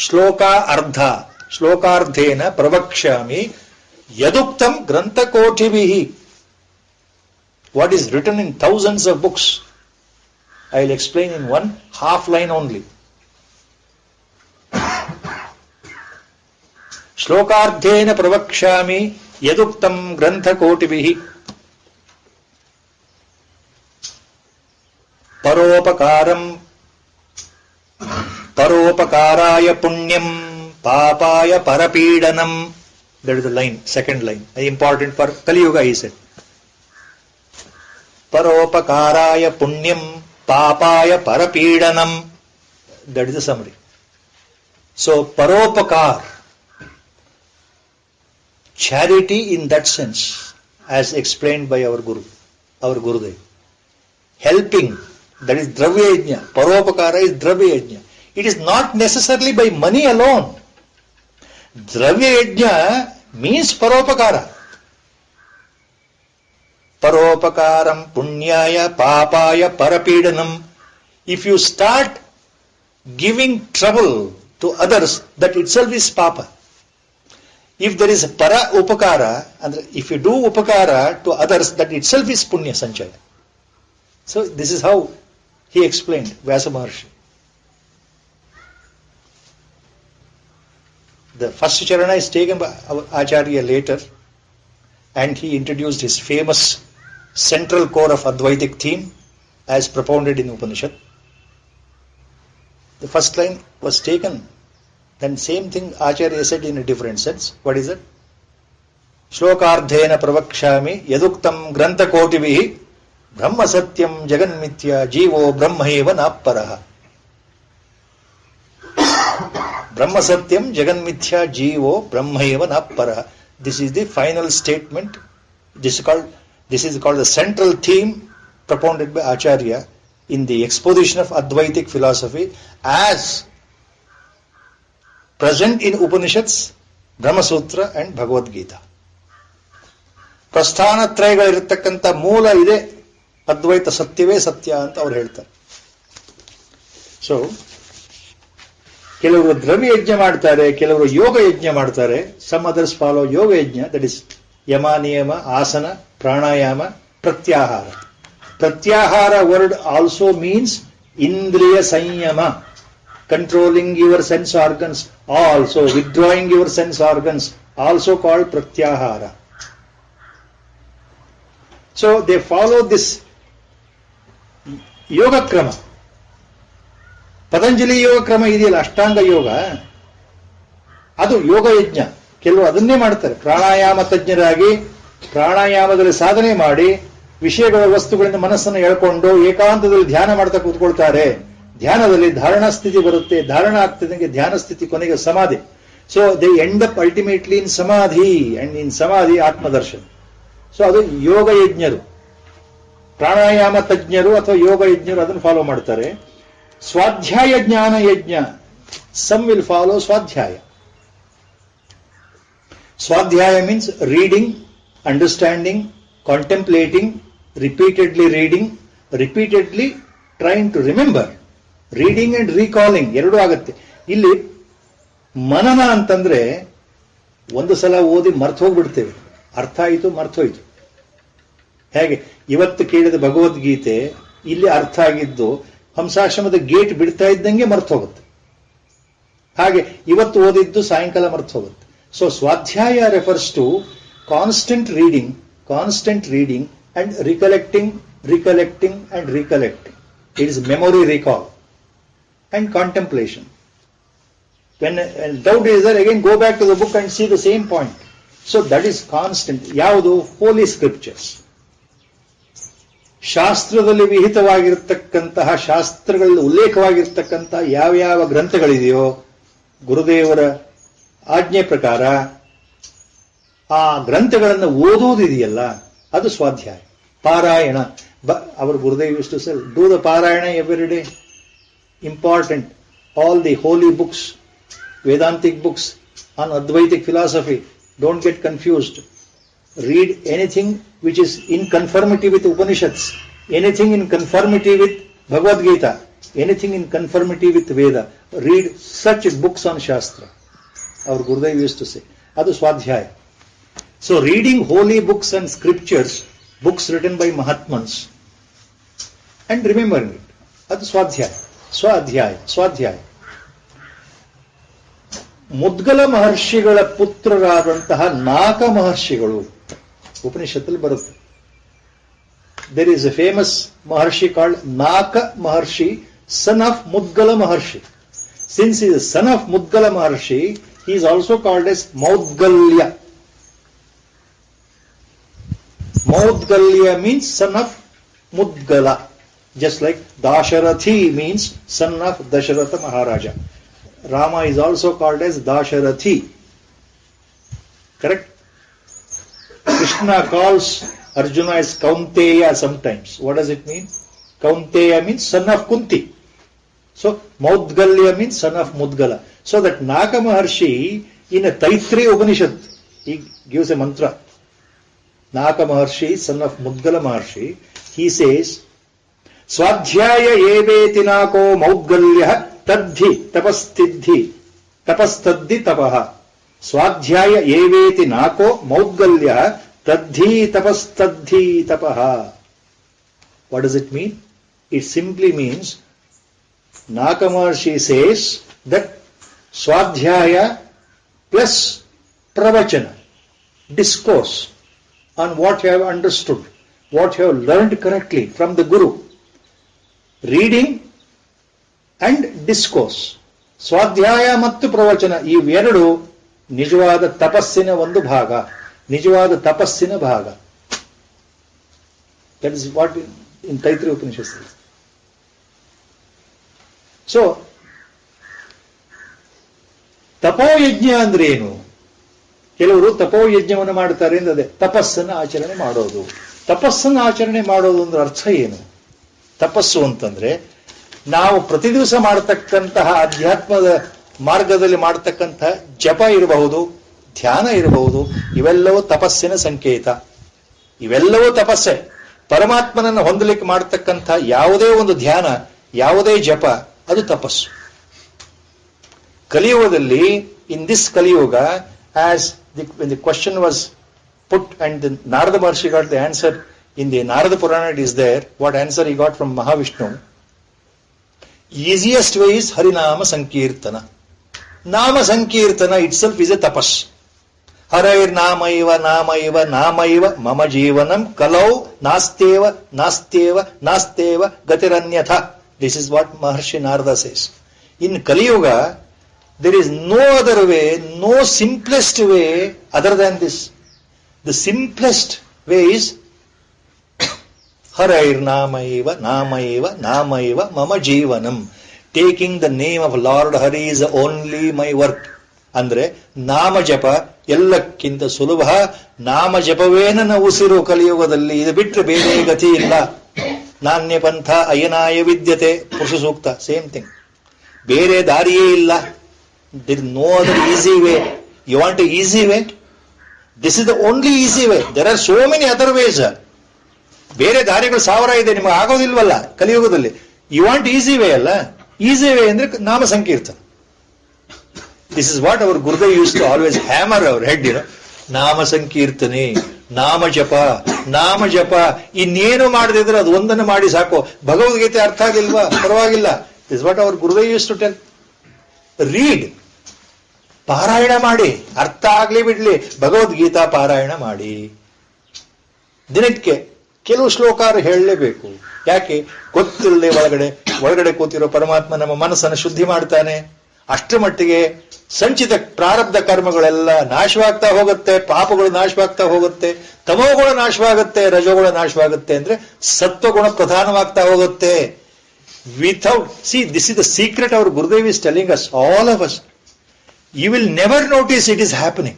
ಶ್ಲೋಕ ಅರ್ಧ, ಶ್ಲೋಕಾರ್ಧೇನ ಪ್ರವಕ್ಷ್ಯಾಮಿ ಯದುಕ್ತಂ ಗ್ರಂಥ ಕೋಟಿಭಿ. What is written in thousands of books, I will explain in 1/2 line only. ಶ್ಲೋಕಾರ್ಧೇನ ಪ್ರವಕ್ಷ್ಯಾಮಿ ಯದುಕ್ತಂ ಗ್ರಂಥ ಕೋಟಿಭಿಃ. ಪರೋಪಕಾರಾಯ ಪುಣ್ಯಂ ಪಾಪಾಯ ಪರಪೀಡನಂ. That is the line, second line, important for Kali Yuga, he said. Paropakaraaya punyam papaya parapīdanam. That is the summary. So paropakar, charity in that sense, as explained by our Guru, our Gurudev. Helping, that is dravya yajna. Paropakara is dravya yajna. It is not necessarily by money alone. Dravya yajna means paropakara. Paropakaram punyaya papaya parapidanam. If you start giving trouble to others, that itself is papa. If there is para upakara, and if you do upakara to others, that itself is punya sanchaya. So this is how he explained, Vyasa Maharshi. The first charana is taken by Acharya later, and he introduced his famous central core of Advaitic theme as propounded in Upanishad. The first line was taken, then same thing Acharya said in a different sense. What is it? Shlokardhena pravakshami yaduktam grantha kotibhi brahma satyam jagan mithya jivo brahmaeva napparaha. Brahma satyam jagan mithya jivo brahmaeva napparaha. This is the final statement. This is called the central theme propounded by Acharya in the exposition of Advaitic philosophy as present in Upanishads, Brahma Sutra and Bhagavad Gita. ಪ್ರಸ್ಥಾನತ್ರಯಗಳಿರತಕ್ಕಂಥ ಮೂಲ ಇದೆ, ಅದ್ವೈತ ಸತ್ಯವೇ ಸತ್ಯ ಅಂತ ಅವ್ರು ಹೇಳ್ತಾರೆ. So ಕೆಲವರು ದ್ರವ್ಯ ಯಜ್ಞ ಮಾಡ್ತಾರೆ, ಕೆಲವರು ಯೋಗ ಯಜ್ಞ ಮಾಡ್ತಾರೆ. ಸಮ್ ಅದರ್ಸ್ ಫಾಲೋ ಯೋಗ ಯಜ್ಞ, ದಟ್ ಇಸ್ ಯಮ, ನಿಯಮ, ಆಸನ, ಪ್ರಾಣಾಯಾಮ, ಪ್ರತ್ಯಾಹಾರ. ಪ್ರತ್ಯಾಹಾರ ವರ್ಡ್ ಆಲ್ಸೋ ಮೀನ್ಸ್ ಇಂದ್ರಿಯ ಸಂಯಮ, controlling your sense organs, also withdrawing your sense organs, also called pratyahara. So they follow this yoga krama. Patanjali yoga krama ಇದೆಯಲ್ಲ, ಅಷ್ಟಾಂಗ ಯೋಗ, ಅದು ಯೋಗ ಯಜ್ಞ. ಕೆಲವು ಅದನ್ನೇ ಮಾಡ್ತಾರೆ. ಪ್ರಾಣಾಯಾಮ ತಜ್ಞರಾಗಿ ಪ್ರಾಣಾಯಾಮದಲ್ಲಿ ಸಾಧನೆ ಮಾಡಿ ವಿಷಯಗಳ ವಸ್ತುಗಳಿಂದ ಮನಸ್ಸನ್ನು ಎಳ್ಕೊಂಡು ಏಕಾಂತದಲ್ಲಿ ಧ್ಯಾನ ಮಾಡ್ತಾ ಕೂತ್ಕೊಳ್ತಾರೆ. ಧ್ಯಾನದಲ್ಲಿ ಧಾರಣಾ ಸ್ಥಿತಿ ಬರುತ್ತೆ, ಧಾರಣ ಆಗ್ತದಂಗೆ ಧ್ಯಾನ ಸ್ಥಿತಿ, ಕೊನೆಗೆ ಸಮಾಧಿ. So they end up ultimately in samadhi, and ಇನ್ ಸಮಾಧಿ ಆತ್ಮದರ್ಶನ. ಸೊ ಅದು ಯೋಗ ಯಜ್ಞರು, ಪ್ರಾಣಾಯಾಮ ತಜ್ಞರು ಅಥವಾ ಯೋಗ ಯಜ್ಞರು ಅದನ್ನು ಫಾಲೋ ಮಾಡ್ತಾರೆ. ಸ್ವಾಧ್ಯಾಯ ಜ್ಞಾನ ಯಜ್ಞ, Some will follow Swadhyaya. Swadhyaya means reading, understanding, contemplating, repeatedly reading, repeatedly trying to remember. Reading and recalling ಎರಡೂ ಆಗತ್ತೆ. ಇಲ್ಲಿ ಮನನ ಅಂತಂದ್ರೆ ಒಂದು ಸಲ ಓದಿ ಮರ್ತು ಹೋಗ್ಬಿಡ್ತೇವೆ. ಅರ್ಥ ಆಯಿತು, ಮರ್ತೋಯ್ತು. ಹೇಗೆ ಇವತ್ತು ಕೇಳಿದ ಭಗವದ್ಗೀತೆ ಇಲ್ಲಿ ಅರ್ಥ ಆಗಿದ್ದು ಹಂಸಾಶ್ರಮದ ಗೇಟ್ ಬಿಡ್ತಾ ಇದ್ದಂಗೆ ಮರ್ತು ಹೋಗುತ್ತೆ. ಹಾಗೆ ಇವತ್ತು ಓದಿದ್ದು ಸಾಯಂಕಾಲ ಮರ್ತು ಹೋಗುತ್ತೆ. So svadhyaya refers to constant reading and recollecting and recollecting. It is memory recall and contemplation. When doubt is there, again go back to the book and see the same point. So that is constant. ಯಾವುದು? ಹೋಲಿ scriptures. ಶಾಸ್ತ್ರದಲ್ಲಿ ವಿಹಿತವಾಗಿರತಕ್ಕಂತಹ, ಶಾಸ್ತ್ರಗಳಲ್ಲಿ ಉಲ್ಲೇಖವಾಗಿರ್ತಕ್ಕಂತಹ ಯಾವ್ಯಾವ ಗ್ರಂಥಗಳಿದೆಯೋ ಗುರುದೇವರ ಆಜ್ಞೆ ಪ್ರಕಾರ ಆ ಗ್ರಂಥಗಳನ್ನು ಓದುವುದಿದೆಯಲ್ಲ, ಅದು ಸ್ವಾಧ್ಯಾಯ. ಪಾರಾಯಣ. Our Gurudev used to say, do the Parayana every day. Important. All the holy books, Vedantic books on Advaitic philosophy. Don't get confused. Read anything which is in conformity with Upanishads, anything in conformity with Bhagavad Gita, anything in conformity with Veda. Read such books on Shastra. Our Gurudev used to say. Adu Swadhyaya. So reading holy books and scriptures, books written by Mahatmans, and remembering it. Adu Swadhyaya. Mudgala ಮಹರ್ಷಿಗಳ ಪುತ್ರರಾದಂತಹ ನಾಕ ಮಹರ್ಷಿಗಳು ಉಪನಿಷತ್ತಲ್ಲಿ ಬರುತ್ತೆ. There is a famous Maharshi called Naka Maharshi, son of Mudgala Maharshi. Since is son of Mudgala Maharshi, he is also called as Maudgalya. Maudgalya means son of Mudgala, just like Dasharathi means son of Dasharatha Maharaja. Rama is also called as Dasharathi. Correct? Krishna calls Arjuna as Kaunteya sometimes. What does it mean? Kaunteya means son of Kunti. So Maudgalya means son of Mudgala. So that Naka Maharshi in a Taittiriya Upanishad, he gives a mantra. Naka Maharshi, son of Mudgala Maharshi, he says, Swadhyaya eveti nako Maudgalyah tadhi tapastadhi tapaha. Swadhyaya eveti nako Maudgalyah tadhi tapastadhi tapaha. What does it mean? It simply means, Naka Maharshi says that Swadhyaya plus pravachana, discourse on what you have understood, what you have learned correctly from the Guru. Reading and discourse. Swadhyaya ಮತ್ತು ಪ್ರವಚನ ಇವೆರಡು ನಿಜವಾದ ತಪಸ್ಸಿನ ಒಂದು ಭಾಗ, ನಿಜವಾದ ತಪಸ್ಸಿನ ಭಾಗ. That is what in Taittiriya Upanishad says. So, ತಪೋಯಜ್ಞ ಅಂದ್ರೆ ಏನು? ಕೆಲವರು ತಪೋಯಜ್ಞವನ್ನು ಮಾಡ್ತಾರೆ ಅಂದ್ರೆ ಅದೇ ತಪಸ್ಸನ್ನು ಆಚರಣೆ ಮಾಡೋದು. ತಪಸ್ಸನ್ನು ಆಚರಣೆ ಮಾಡೋದು ಅಂದ್ರೆ ಅರ್ಥ ಏನು? ತಪಸ್ಸು ಅಂತಂದ್ರೆ ನಾವು ಪ್ರತಿ ದಿವಸ ಮಾಡತಕ್ಕಂತಹ ಅಧ್ಯಾತ್ಮದ ಮಾರ್ಗದಲ್ಲಿ ಮಾಡತಕ್ಕಂತಹ ಜಪ ಇರಬಹುದು, ಧ್ಯಾನ ಇರಬಹುದು, ಇವೆಲ್ಲವೂ ತಪಸ್ಸಿನ ಸಂಕೇತ. ಇವೆಲ್ಲವೂ ತಪಸ್ಸೆ. ಪರಮಾತ್ಮನನ್ನು ಹೊಂದಲಿಕ್ಕೆ ಮಾಡತಕ್ಕಂತಹ ಯಾವುದೇ ಒಂದು ಧ್ಯಾನ, ಯಾವುದೇ ಜಪ, ಅದು ತಪಸ್ಸು. ಕಲಿಯುಗದಲ್ಲಿ, in this Kaliyuga, as when the question was put and the Narada Maharshi got the answer in the Narada Purana, it is there, what answer he got from Mahavishnu. Easiest way is Harinama Sankirtana. Nama Sankirtana itself is a tapas. Harair Namaiva Mama Jivanam Kalau Nasteva Gatiranyatha. This is what Maharshi Narada says. In Kaliyuga, there is no other way, no simplest way other than this. The simplest way is Harair Namaiva Mama Jivanam. Taking the name of Lord Hari is only my work. Andre Nama Japa ಎಲ್ಲಕ್ಕಿಂತ ಸುಲಭ. ನಾಮ ಜಪವೇ ನನ್ನ ಉಸಿರು ಕಲಿಯುಗದಲ್ಲಿ. ಇದು ಬಿಟ್ಟರೆ ಬೇರೆ ಗತಿ ಇಲ್ಲ. ನಾಣ್ಯ ಪಂಥ ಅಯನಾಯ ವಿದ್ಯತೆ, ಪುರುಷ ಸೂಕ್ತ, ಸೇಮ್ ಥಿಂಗ್. ಬೇರೆ ದಾರಿಯೇ ಇಲ್ಲ. there is no other easy way. You want an easy way? This is the only easy way. There are so many other ways. ಬೇರೆ ದಾರಿಗಳು 1000 ಇದೆ, ನಿಮಗೆ ಆಗೋದಿಲ್ವಲ್ಲ ಕಲಿಯುಗದಲ್ಲಿ. ಯು ವಾಂಟ್ ಈಸಿ ವೇ ಅಲ್ಲ. ಈಸಿ ವೇ ಅಂದ್ರೆ ನಾಮ ಸಂಕೀರ್ತನ. This is what our Gurudev use to always hammer our head. ನಾಮ ಸಂಕೀರ್ತನೆ, ನಾಮ ಜಪ, ನಾಮ ಜಪ. ಇನ್ನೇನು ಮಾಡದಿದ್ರೆ ಅದು ಒಂದನ್ನು ಮಾಡಿ ಸಾಕು. ಭಗವದ್ಗೀತೆ ಅರ್ಥ ಆಗಿಲ್ವಾ, ಪರವಾಗಿಲ್ಲ. This what our Gurudev use to tell. Read, ಪಾರಾಯಣ ಮಾಡಿ, ಅರ್ಥ ಆಗ್ಲಿ ಬಿಡ್ಲಿ, ಭಗವದ್ಗೀತಾ ಪಾರಾಯಣ ಮಾಡಿ. ದಿನಕ್ಕೆ ಕೆಲವು ಶ್ಲೋಕಾರ ಹೇಳಲೇಬೇಕು. ಯಾಕೆ? ಗೊತ್ತಿಲ್ಲದೆ ಒಳಗಡೆ ಕೂತಿರೋ ಪರಮಾತ್ಮ ನಮ್ಮ ಮನಸ್ಸನ್ನು ಶುದ್ಧಿ ಮಾಡ್ತಾನೆ. ಅಷ್ಟರ ಮಟ್ಟಿಗೆ ಸಂಚಿತ ಪ್ರಾರಬ್ಧ ಕರ್ಮಗಳೆಲ್ಲ ನಾಶವಾಗ್ತಾ ಹೋಗುತ್ತೆ, ಪಾಪಗಳು ನಾಶವಾಗ್ತಾ ಹೋಗುತ್ತೆ, ತಮೋಗುಣ ನಾಶವಾಗುತ್ತೆ, ರಜೋಗುಣ ನಾಶವಾಗುತ್ತೆ. ಅಂದ್ರೆ ಸತ್ವಗುಣ ಪ್ರಧಾನವಾಗ್ತಾ ಹೋಗುತ್ತೆ. Without this is the secret our Gurudev is telling us, all of us. You will never notice it is happening.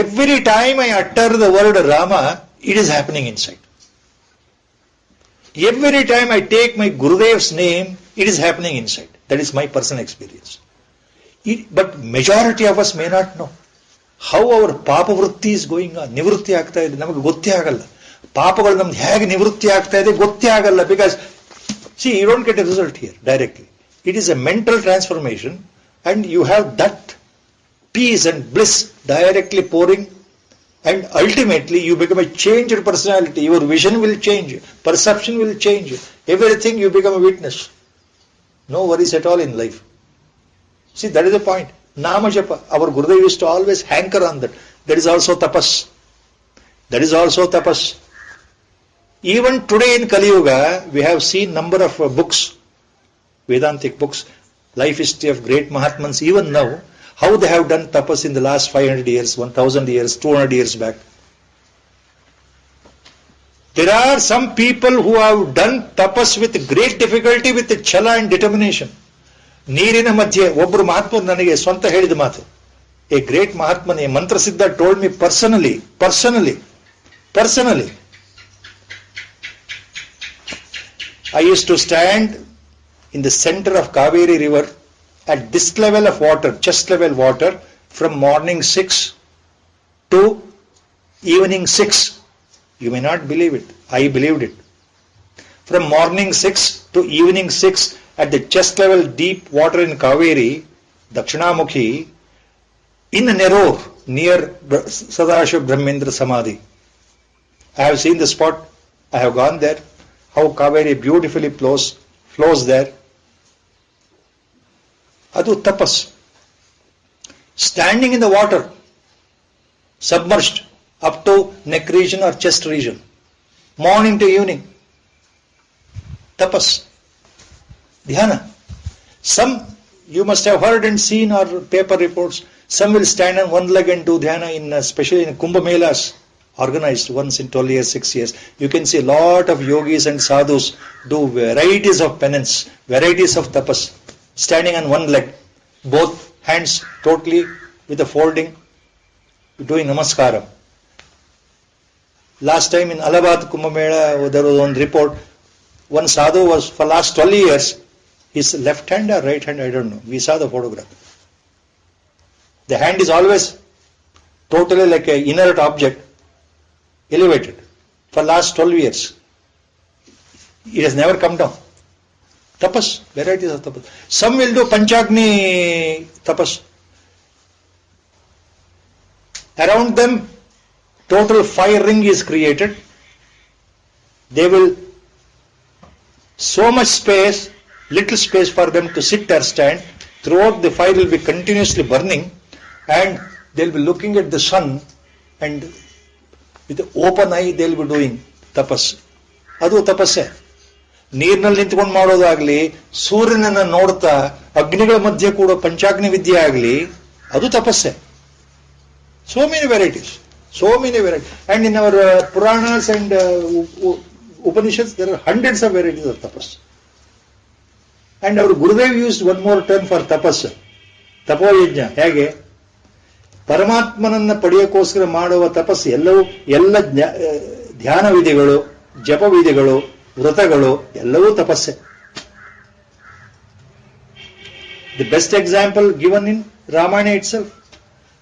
Every time I utter the word Rama, it is happening inside. Every time I take my Gurudev's name, it is happening inside. That is my personal experience. But majority of us may not know how our papa vritti is going on. Nivrutti ಆಗ್ತಾ ಇದೆ, ನಮಗೆ ಗೊತ್ತೇ ಆಗಲ್ಲ. ಪಾಪಗಳು ನಮ್ದು ಹೇಗೆ ನಿವೃತ್ತಿ ಆಗ್ತಾ ಇದೆ ಗೊತ್ತೇ ಆಗಲ್ಲ. Because see, you don't get a result here directly. It is a mental transformation. And you have that peace and bliss directly pouring, and ultimately you become a changed personality. Your vision will change, perception will change, everything you become a witness. No worries at all in life. See, that is the point. Nama Japa, our Gurudev used to always hanker on that. That is also tapas. That is also tapas. Even today in Kali Yuga, we have seen number of books, Vedantic books, life history of great Mahatmans, even now, how they have done tapas in the last 500 years, 1000 years, 200 years back. There are some people who have done tapas with great difficulty, with chala and determination. ನೀರಿನ ಮಧ್ಯೆ ಒಬ್ಬರು ಮಹಾತ್ಮರು ನನಗೆ ಸ್ವಂತ ಹೇಳಿದ ಮಾತು. A great Mahatman, a Mantra Siddha told me personally, I used to stand in the center of Kaveri river at this level of water, chest level water, from morning 6 to evening 6. You may not believe it. I believed it. From morning 6 to evening 6 at the chest level deep water in Kaveri, Dakshinamukhi, in Neror, near Sadashiva Brahmendra Samadhi. I have seen the spot. I have gone there. How Kaveri beautifully flows there. Adu tapas. Standing in the water, submerged up to neck region or chest region, morning to evening. Tapas. Dhyana. Some you must have heard and seen or paper reports. Some will stand on one leg and do dhyana, especially in Kumbh Melas, organized once in 12 years, 6 years. You can see a lot of yogis and sadhus do varieties of penance, varieties of tapas. Standing on one leg, both hands totally with a folding, doing namaskaram. Last time in Allahabad Kumbh Mela, there was one report. One sadhu was for last 12 years, his left hand or right hand, I don't know. We saw the photograph. The hand is always totally like an inert object, elevated for last 12 years. It has never come down. Tapas, varieties of tapas. Some will do Panchagni tapas. Around them, total fire ring is created. They will, so much space, little space for them to sit or stand. Throughout the fire will be continuously burning, and they will be looking at the sun, and with the open eye they will be doing tapas. Adu tapasse. ನೀರಿನಲ್ಲಿ ನಿಂತ್ಕೊಂಡು ಮಾಡೋದಾಗ್ಲಿ, ಸೂರ್ಯನನ್ನ ನೋಡ್ತಾ ಅಗ್ನಿಗಳ ಮಧ್ಯೆ ಕೂಡ ಪಂಚಾಗ್ನಿ ವಿದ್ಯೆ ಆಗಲಿ, ಅದು ತಪಸ್ಸೆ. So many varieties. And in our Puranas and Upanishads, there are hundreds of varieties of tapas. And our Gurudev used one more term for tapas, tapoyajna. ಹೇಗೆ ಪರಮಾತ್ಮನನ್ನ ಪಡೆಯೋಕ್ಕೋಸ್ಕರ ಮಾಡುವ ತಪಸ್ಸು ಎಲ್ಲ ಧ್ಯಾನ ವಿಧಿಗಳು, ಜಪ ವಿಧಿಗಳು, ವ್ರತಗಳು ಎಲ್ಲವೂ ತಪಸ್ಸೆ. The best example given in Ramayana itself.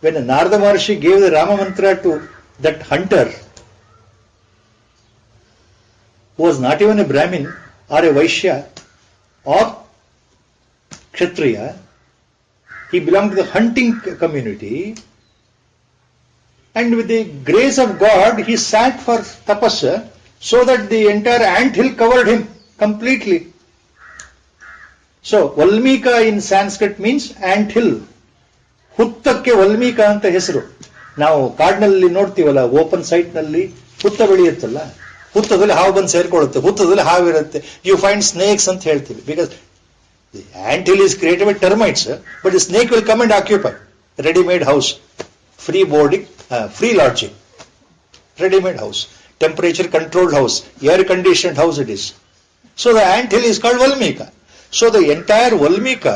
When Narada Maharshi gave the Rama mantra to that hunter, who was not even a Brahmin or a Vaishya or Kshatriya, he belonged to the hunting community, and with the grace of God, he sat for tapasya so that the entire ant hill covered him completely. So, Valmika in Sanskrit means ant hill. ಹುತ್ತಕ್ಕೆ ವಲ್ಮೀಕ ಅಂತ ಹೆಸರು. ನಾವು ಕಾಡಿನಲ್ಲಿ ನೋಡ್ತೀವಲ್ಲ, open site ನಲ್ಲಿ ಹುತ್ತ ಬೆಳೆಯುತ್ತಲ್ಲ, ಹುತ್ತದಲ್ಲಿ ಹಾವು ಬಂದು ಸೇರ್ಕೊಳ್ಳುತ್ತೆ, ಹುತ್ತದಲ್ಲಿ ಹಾವಿರುತ್ತೆ, ಯು ಫೈಂಡ್ ಸ್ನೇಕ್ಸ್ ಅಂತ ಹೇಳ್ತೀವಿ. Because the ant hill is created by termites, but the snake will come and occupy. Readymade house, free boarding, free lodging, readymade house, temperature controlled house, air conditioned house it is. So the ant hill is called Valmika. So the entire Valmika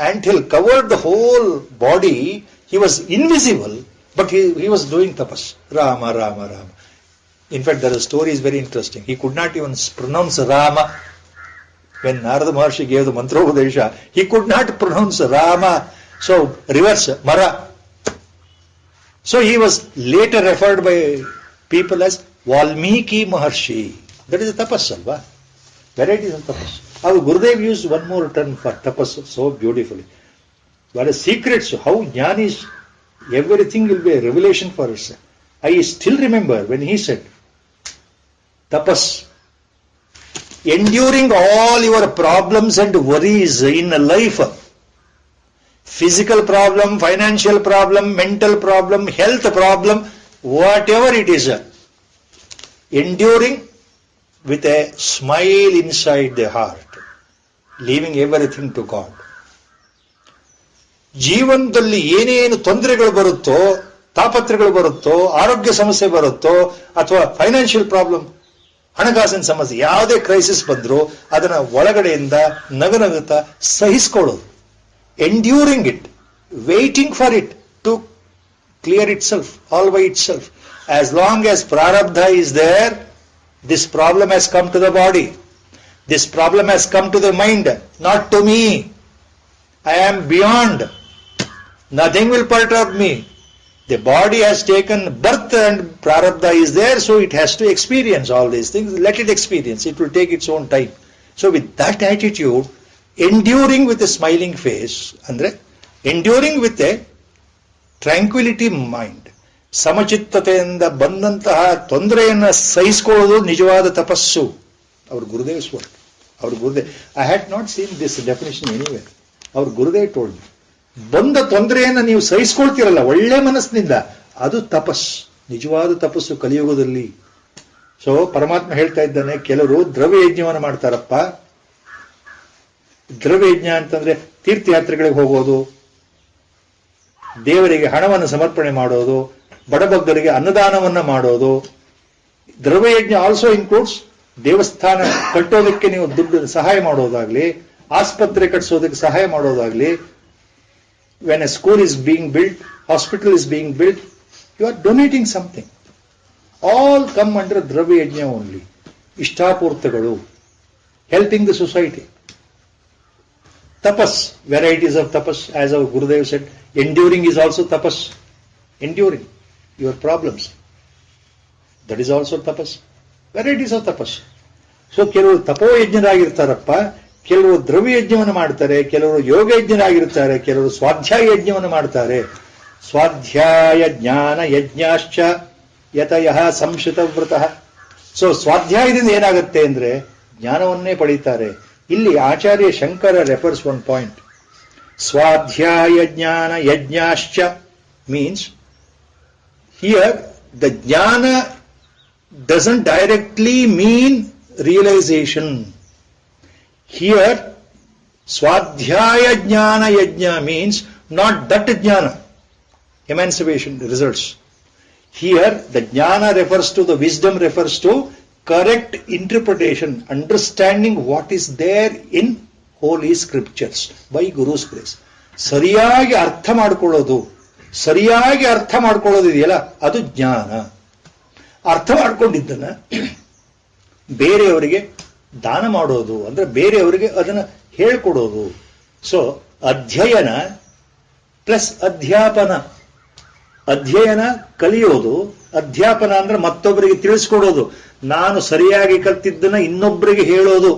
ant hill covered the whole body. He was invisible, but he was doing tapas. Rama, Rama, Rama. In fact, the story is very interesting. He could not even pronounce Rama. When Narada Maharshi gave the Mantropadesha, he could not pronounce Rama. So reverse, Mara. So he was later referred by people as Valmiki Maharshi. That is a tapas, alva? Varieties of tapas. Our Gurudev used one more term for tapas so beautifully. What are secrets, how jnana is, everything will be a revelation for us. I still remember when he said, tapas, enduring all your problems and worries in life, physical problem, financial problem, mental problem, health problem, whatever it is, enduring with a smile inside the heart, leaving everything to God. ಜೀವನದಲ್ಲಿ ಏನೇನು ತೊಂದರೆಗಳು ಬರುತ್ತೋ, ತಾಪತ್ರಗಳು ಬರುತ್ತೋ, ಆರೋಗ್ಯ ಸಮಸ್ಯೆ ಬರುತ್ತೋ, ಅಥವಾ financial problem, ಹಣಕಾಸಿನ ಸಮಸ್ಯೆ, ಯಾವುದೇ ಕ್ರೈಸಿಸ್ ಬಂದರೂ ಅದನ್ನ ಒಳಗಡೆಯಿಂದ ನಗನಗುತ್ತಾ ಸಹಿಸಿಕೊಳ್ಳೋದು. Enduring it, waiting for it to clear itself, all by itself. As long as prarabdha is there, this problem has come to the body. This problem has come to the mind, not to me. I am beyond. Nothing will perturb me. The body has taken birth and prarabdha is there, so it has to experience all these things. Let it experience. It will take its own time. So with that attitude, enduring with a smiling face, andre, enduring with a tranquility mind, ಸಮಚಿತ್ತತೆಯಿಂದ ಬಂದಂತಹ ತೊಂದರೆಯನ್ನ ಸಹಿಸಿಕೊಳ್ಳೋದು ನಿಜವಾದ ತಪಸ್ಸು. ಅವ್ರ Gurudev word. ಅವ್ರ Gurudev, I had not seen this definition anywhere. ಅವ್ರ Gurudev told me, ಬಂದ ತೊಂದರೆಯನ್ನ ನೀವು ಸಹಿಸಿಕೊಳ್ತೀರಲ್ಲ ಒಳ್ಳೆ ಮನಸ್ಸಿನಿಂದ, ಅದು ತಪಸ್, ನಿಜವಾದ ತಪಸ್ಸು ಕಲಿಯುಗದಲ್ಲಿ. ಸೊ ಪರಮಾತ್ಮ ಹೇಳ್ತಾ ಇದ್ದಾನೆ, ಕೆಲವರು ದ್ರವ್ಯ ಯಜ್ಞವನ್ನು ಮಾಡ್ತಾರಪ್ಪ. ದ್ರವ್ಯ ಯಜ್ಞ ಅಂತಂದ್ರೆ ತೀರ್ಥಯಾತ್ರೆಗಳಿಗೆ ಹೋಗೋದು, ದೇವರಿಗೆ ಹಣವನ್ನು ಸಮರ್ಪಣೆ ಮಾಡೋದು, ಬಡಬಗ್ಗರಿಗೆ ಅನ್ನದಾನವನ್ನ ಮಾಡೋದು. ದ್ರವ್ಯಯಜ್ಞ ಆಲ್ಸೋ ಇನ್ಕ್ಲೂಡ್ಸ್ ದೇವಸ್ಥಾನ ಕಟ್ಟೋದಕ್ಕೆ ನೀವು ದುಡ್ಡು ಸಹಾಯ ಮಾಡೋದಾಗ್ಲಿ, ಆಸ್ಪತ್ರೆ ಕಟ್ಟಿಸೋದಕ್ಕೆ ಸಹಾಯ ಮಾಡೋದಾಗ್ಲಿ, when a school is being built, hospital is being built, you are donating something. All come under ದ್ರವ್ಯಯಜ್ಞ ಓನ್ಲಿ. ಇಷ್ಟಾಪೂರ್ತಗಳು, helping the society. Tapas, varieties of tapas, as our Gurudev said, enduring is also tapas. Enduring your problems. That is also tapas. Varieties of tapas. So, ಕೆಲವರು ತಪೋಯಜ್ಞರಾಗಿರ್ತಾರಪ್ಪ, ಕೆಲವರು ದ್ರವ್ಯ ಯಜ್ಞವನ್ನು ಮಾಡ್ತಾರೆ, ಕೆಲವರು ಯೋಗ ಯಜ್ಞರಾಗಿರ್ತಾರೆ, ಕೆಲವರು ಸ್ವಾಧ್ಯಾಯ ಯಜ್ಞವನ್ನು ಮಾಡ್ತಾರೆ. ಸ್ವಾಧ್ಯಾಯ ಜ್ಞಾನ ಯಜ್ಞಾಶ್ಚ ಯತಯಃ ಸಂಶ್ರಿತ ವ್ರತಃ. ಸೊ ಸ್ವಾಧ್ಯಾಯದಿಂದ ಏನಾಗುತ್ತೆ ಅಂದ್ರೆ ಜ್ಞಾನವನ್ನೇ ಪಡೀತಾರೆ. ಇಲ್ಲಿ ಆಚಾರ್ಯ ಶಂಕರ ರೆಫರ್ಸ್ ಒನ್ ಪಾಯಿಂಟ್. ಸ್ವಾಧ್ಯಾಯ ಜ್ಞಾನ ಯಜ್ಞಾಶ್ಚ means here the jnana doesn't directly mean realization. Here swadhyaya jnana yajna means not that jnana, emancipation results. Here the jnana refers to, the wisdom refers to correct interpretation, understanding what is there in holy scriptures by Guru's grace. ಸರಿಯಾಗಿ ಅರ್ಥ ಮಾಡ್ಕೊಳ್ಳೋದು ಇದೆಯಲ್ಲ, ಅದು ಜ್ಞಾನ. ಅರ್ಥ ಮಾಡ್ಕೊಂಡಿದ್ದನ್ನ ಬೇರೆಯವರಿಗೆ ದಾನ ಮಾಡೋದು, ಅಂದ್ರೆ ಬೇರೆಯವರಿಗೆ ಅದನ್ನ ಹೇಳ್ಕೊಡೋದು. ಸೊ ಅಧ್ಯಯನ ಪ್ಲಸ್ ಅಧ್ಯಾಪನ. ಅಧ್ಯಯನ ಕಲಿಯೋದು, ಅಧ್ಯಾಪನ ಅಂದ್ರೆ ಮತ್ತೊಬ್ಬರಿಗೆ ತಿಳಿಸ್ಕೊಡೋದು. ನಾನು ಸರಿಯಾಗಿ ಕಲ್ತಿದ್ದನ್ನ ಇನ್ನೊಬ್ಬರಿಗೆ ಹೇಳೋದು.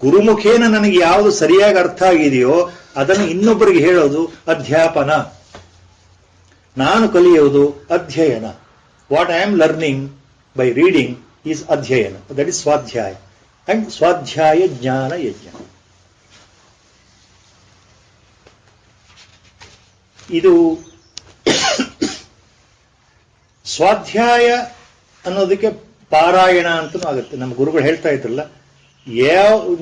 ಗುರುಮುಖೇನ ನನಗೆ ಯಾವುದು ಸರಿಯಾಗಿ ಅರ್ಥ ಆಗಿದೆಯೋ ಅದನ್ನು ಇನ್ನೊಬ್ಬರಿಗೆ ಹೇಳೋದು ಅಧ್ಯಾಪನ. ನಾನು ಕಲಿಯೋದು ಅಧ್ಯಯನ. What I am learning by reading is ಅಧ್ಯಯನ, ದಟ್ ಇಸ್ ಸ್ವಾಧ್ಯಾಯ. ಅಂಡ್ ಸ್ವಾಧ್ಯಾಯ ಜ್ಞಾನ ಯಜ್ಞ. ಇದು ಸ್ವಾಧ್ಯಾಯ ಅನ್ನೋದಕ್ಕೆ ಪಾರಾಯಣ ಅಂತನೂ ಆಗುತ್ತೆ. ನಮ್ಮ ಗುರುಗಳು ಹೇಳ್ತಾ ಇದ್ರಲ್ಲ,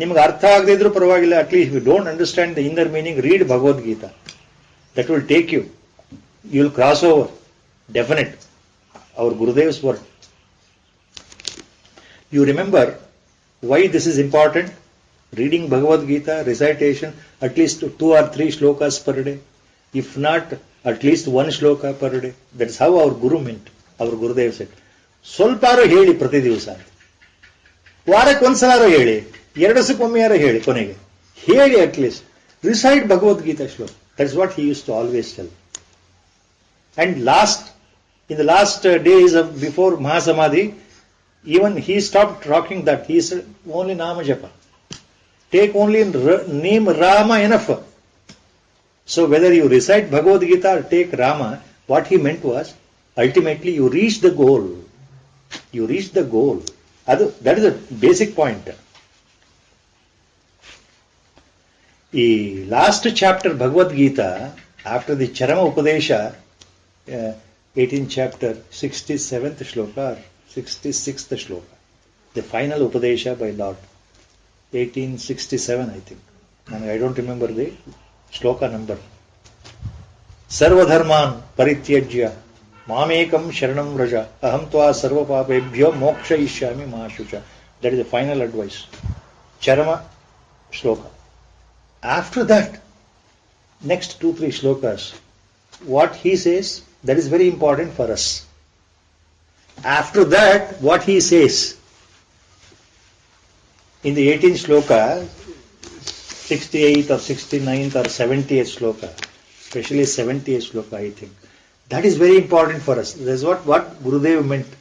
ನಿಮ್ಗೆ ಅರ್ಥ ಆಗದೇ ಇದ್ರೂ ಪರವಾಗಿಲ್ಲ, at least you don't understand the inner meaning, read Bhagavadgita. That will take you will cross over, definite. Our Gurudev's word. You remember why this is important? Reading Bhagavad Gita, recitation, at least 2 or 3 shlokas per day. If not, at least 1 shloka per day. That is how our Guru meant. Our Gurudev said. ಸ್ವಲ್ಪಾರು ಹೇಳಿ ಪ್ರತಿ ದಿವಸ, ವಾರಕ್ಕೆ ಒಂದ್ಸಲಾರು ಹೇಳಿ, 2 ದಿವಸಕ್ಕೊಮ್ಮೆಯಾರು ಹೇಳಿ, ಕೊನೆಗೆ ಹೇಳಿ at least. Reside Bhagavad Gita ಶ್ಲೋಕ. That is what he used to always tell. And in the last days of before Mahasamadhi, even he stopped talking that. He said only Nama Japa. Take only name Rama enough. So whether you recite Bhagavad Gita or take Rama, what he meant was, ultimately you reach the goal. You reach the goal. That is the basic point. The last chapter Bhagavad Gita, after the Charama Upadesha, 18th chapter, 67th shloka, 66th shloka, the final Upadesha by Lord, 1867 I think, and I don't remember the shloka number. Sarvadharman parityajya mamekam sharanam vraja aham tva sarva papebhyo mokshayishyami ma shucha. That is the final advice, Charama shloka. After that, next 2-3 shlokas, what he says, that is very important for us. After that, what he says in the 18th shloka, 68th or 69th or 70th shloka, especially 70th shloka, I think, that is very important for us. That is what Gurudev meant.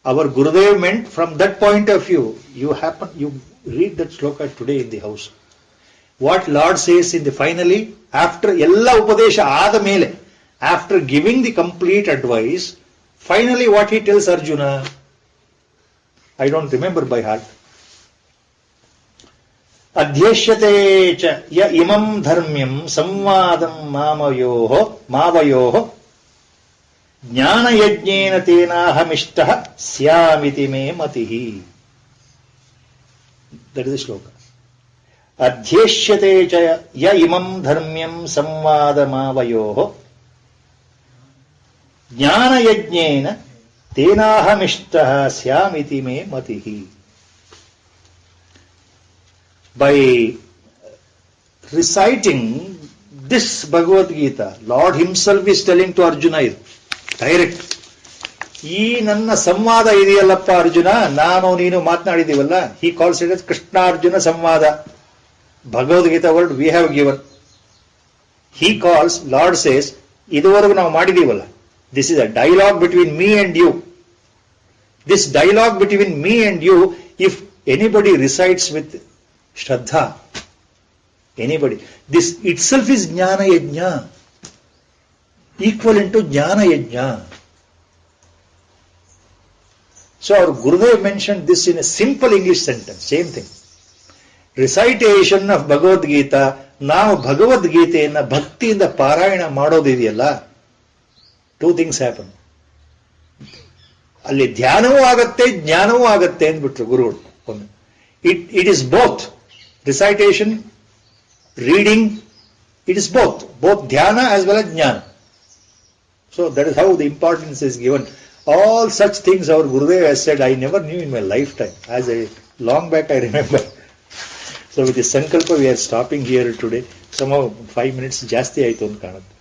Our Gurudev meant from that point of view. You read that shloka today in the house. What Lord says in the finally, after ella upadesha aada mele, after giving the complete advice, finally what he tells Arjuna, I don't remember by heart. Adhyeshyate cha ya imam dharmyam samvadam mavayoho jnana yajnena tenahamishtaha syamiti me matihi. That is the shloka. Adhyeshyate cha ya imam dharmyam samvadamavayoho jnana yajnena tenahamishtah syamiti me matihi. By reciting this Bhagavad Gita, Lord himself is telling to Arjuna, direct, ಈ ನನ್ನ ಸಂವಾದ ಇದೆಯಲ್ಲಪ್ಪ ಅರ್ಜುನ, ನಾನು ನೀನು ಮಾತನಾಡಿದೀವಲ್ಲ, he calls it as Krishna Arjuna ಸಂವಾದ. Bhagavad Gita word we have given. He calls, Lord says, ಇದುವರೆಗೂ ನಾವು ಮಾಡಿದೀವಲ್ಲ, this is a dialogue between me and you. This dialogue between me and you, if anybody recites with Shraddha, anybody, this itself is Jnana Yajna, equivalent to Jnana Yajna. So our Gurudev mentioned this in a simple English sentence, same thing. Recitation of Bhagavad Gita, ನಾವು ಭಗವದ್ಗೀತೆಯನ್ನ ಭಕ್ತಿಯಿಂದ ಪಾರಾಯಣ ಮಾಡೋದಿದೆಯಲ್ಲ, 2 things happen. ಅಲ್ಲಿ ಧ್ಯಾನವೂ ಆಗತ್ತೆ, ಜ್ಞಾನವೂ ಆಗತ್ತೆ ಅಂದ್ಬಿಟ್ರು ಗುರುಗಳು. It is both. Recitation, reading, it is both dhyana as well as jnana. So that is how the importance is given. All such things our Gurudev has said, I never knew in my lifetime. Long back I remember. So with this sankalpa we are stopping here today. Somehow 5 minutes ಜಾಸ್ತಿ ಆಯಿತು ಅಂತ ಕಾಣುತ್ತೆ.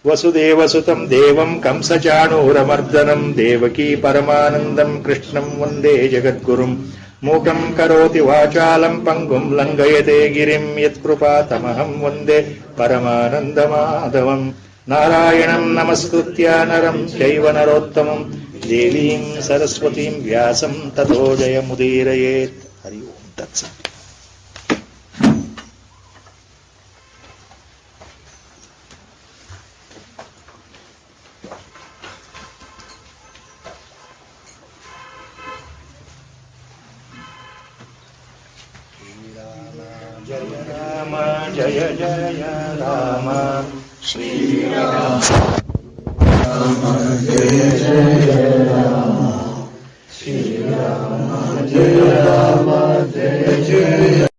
ವಸುದೇವ ಸುತಂ ದೇವಂ ಕಂಸಚಾಣೂರಮರ್ದನಂ ದೇವಕೀ ಪರಮಾನಂದಂ ಕೃಷ್ಣಂ ವಂದೇ ಜಗದ್ಗುರುಂ ಮೂಕಂ ಕರೋತಿ ವಾಚಾಲಂ ಪಂಗುಂ ಲಂಘಯತೆ ಗಿರಿಂ ಯತ್ಕೃಪಾತಮಹಂ ವಂದೇ ಪರಮಾನಂದಮಾಧವಂ. ನಾರಾಯಣಂ ನಮಸ್ಕೃತ್ಯ ನರಂ ಚೈವ ನರೋತ್ತಮಂ ದೇವೀಂ ಸರಸ್ವತೀಂ ವ್ಯಾಸಂ ತಥೋ ಜಯಮುದೀರಯೇತ್. ಹರಿ ಓಂ ತತ್ಸತ್. ಜಯ ರಾಮ ಜಯ ಜಯ ರಾಮ ಶ್ರೀರಾಮ ಜಯ ಜಯ ರಾಮ ಶ್ರೀರಾಮ ಜಯ ರಾಮ ಜಯ ಜಯ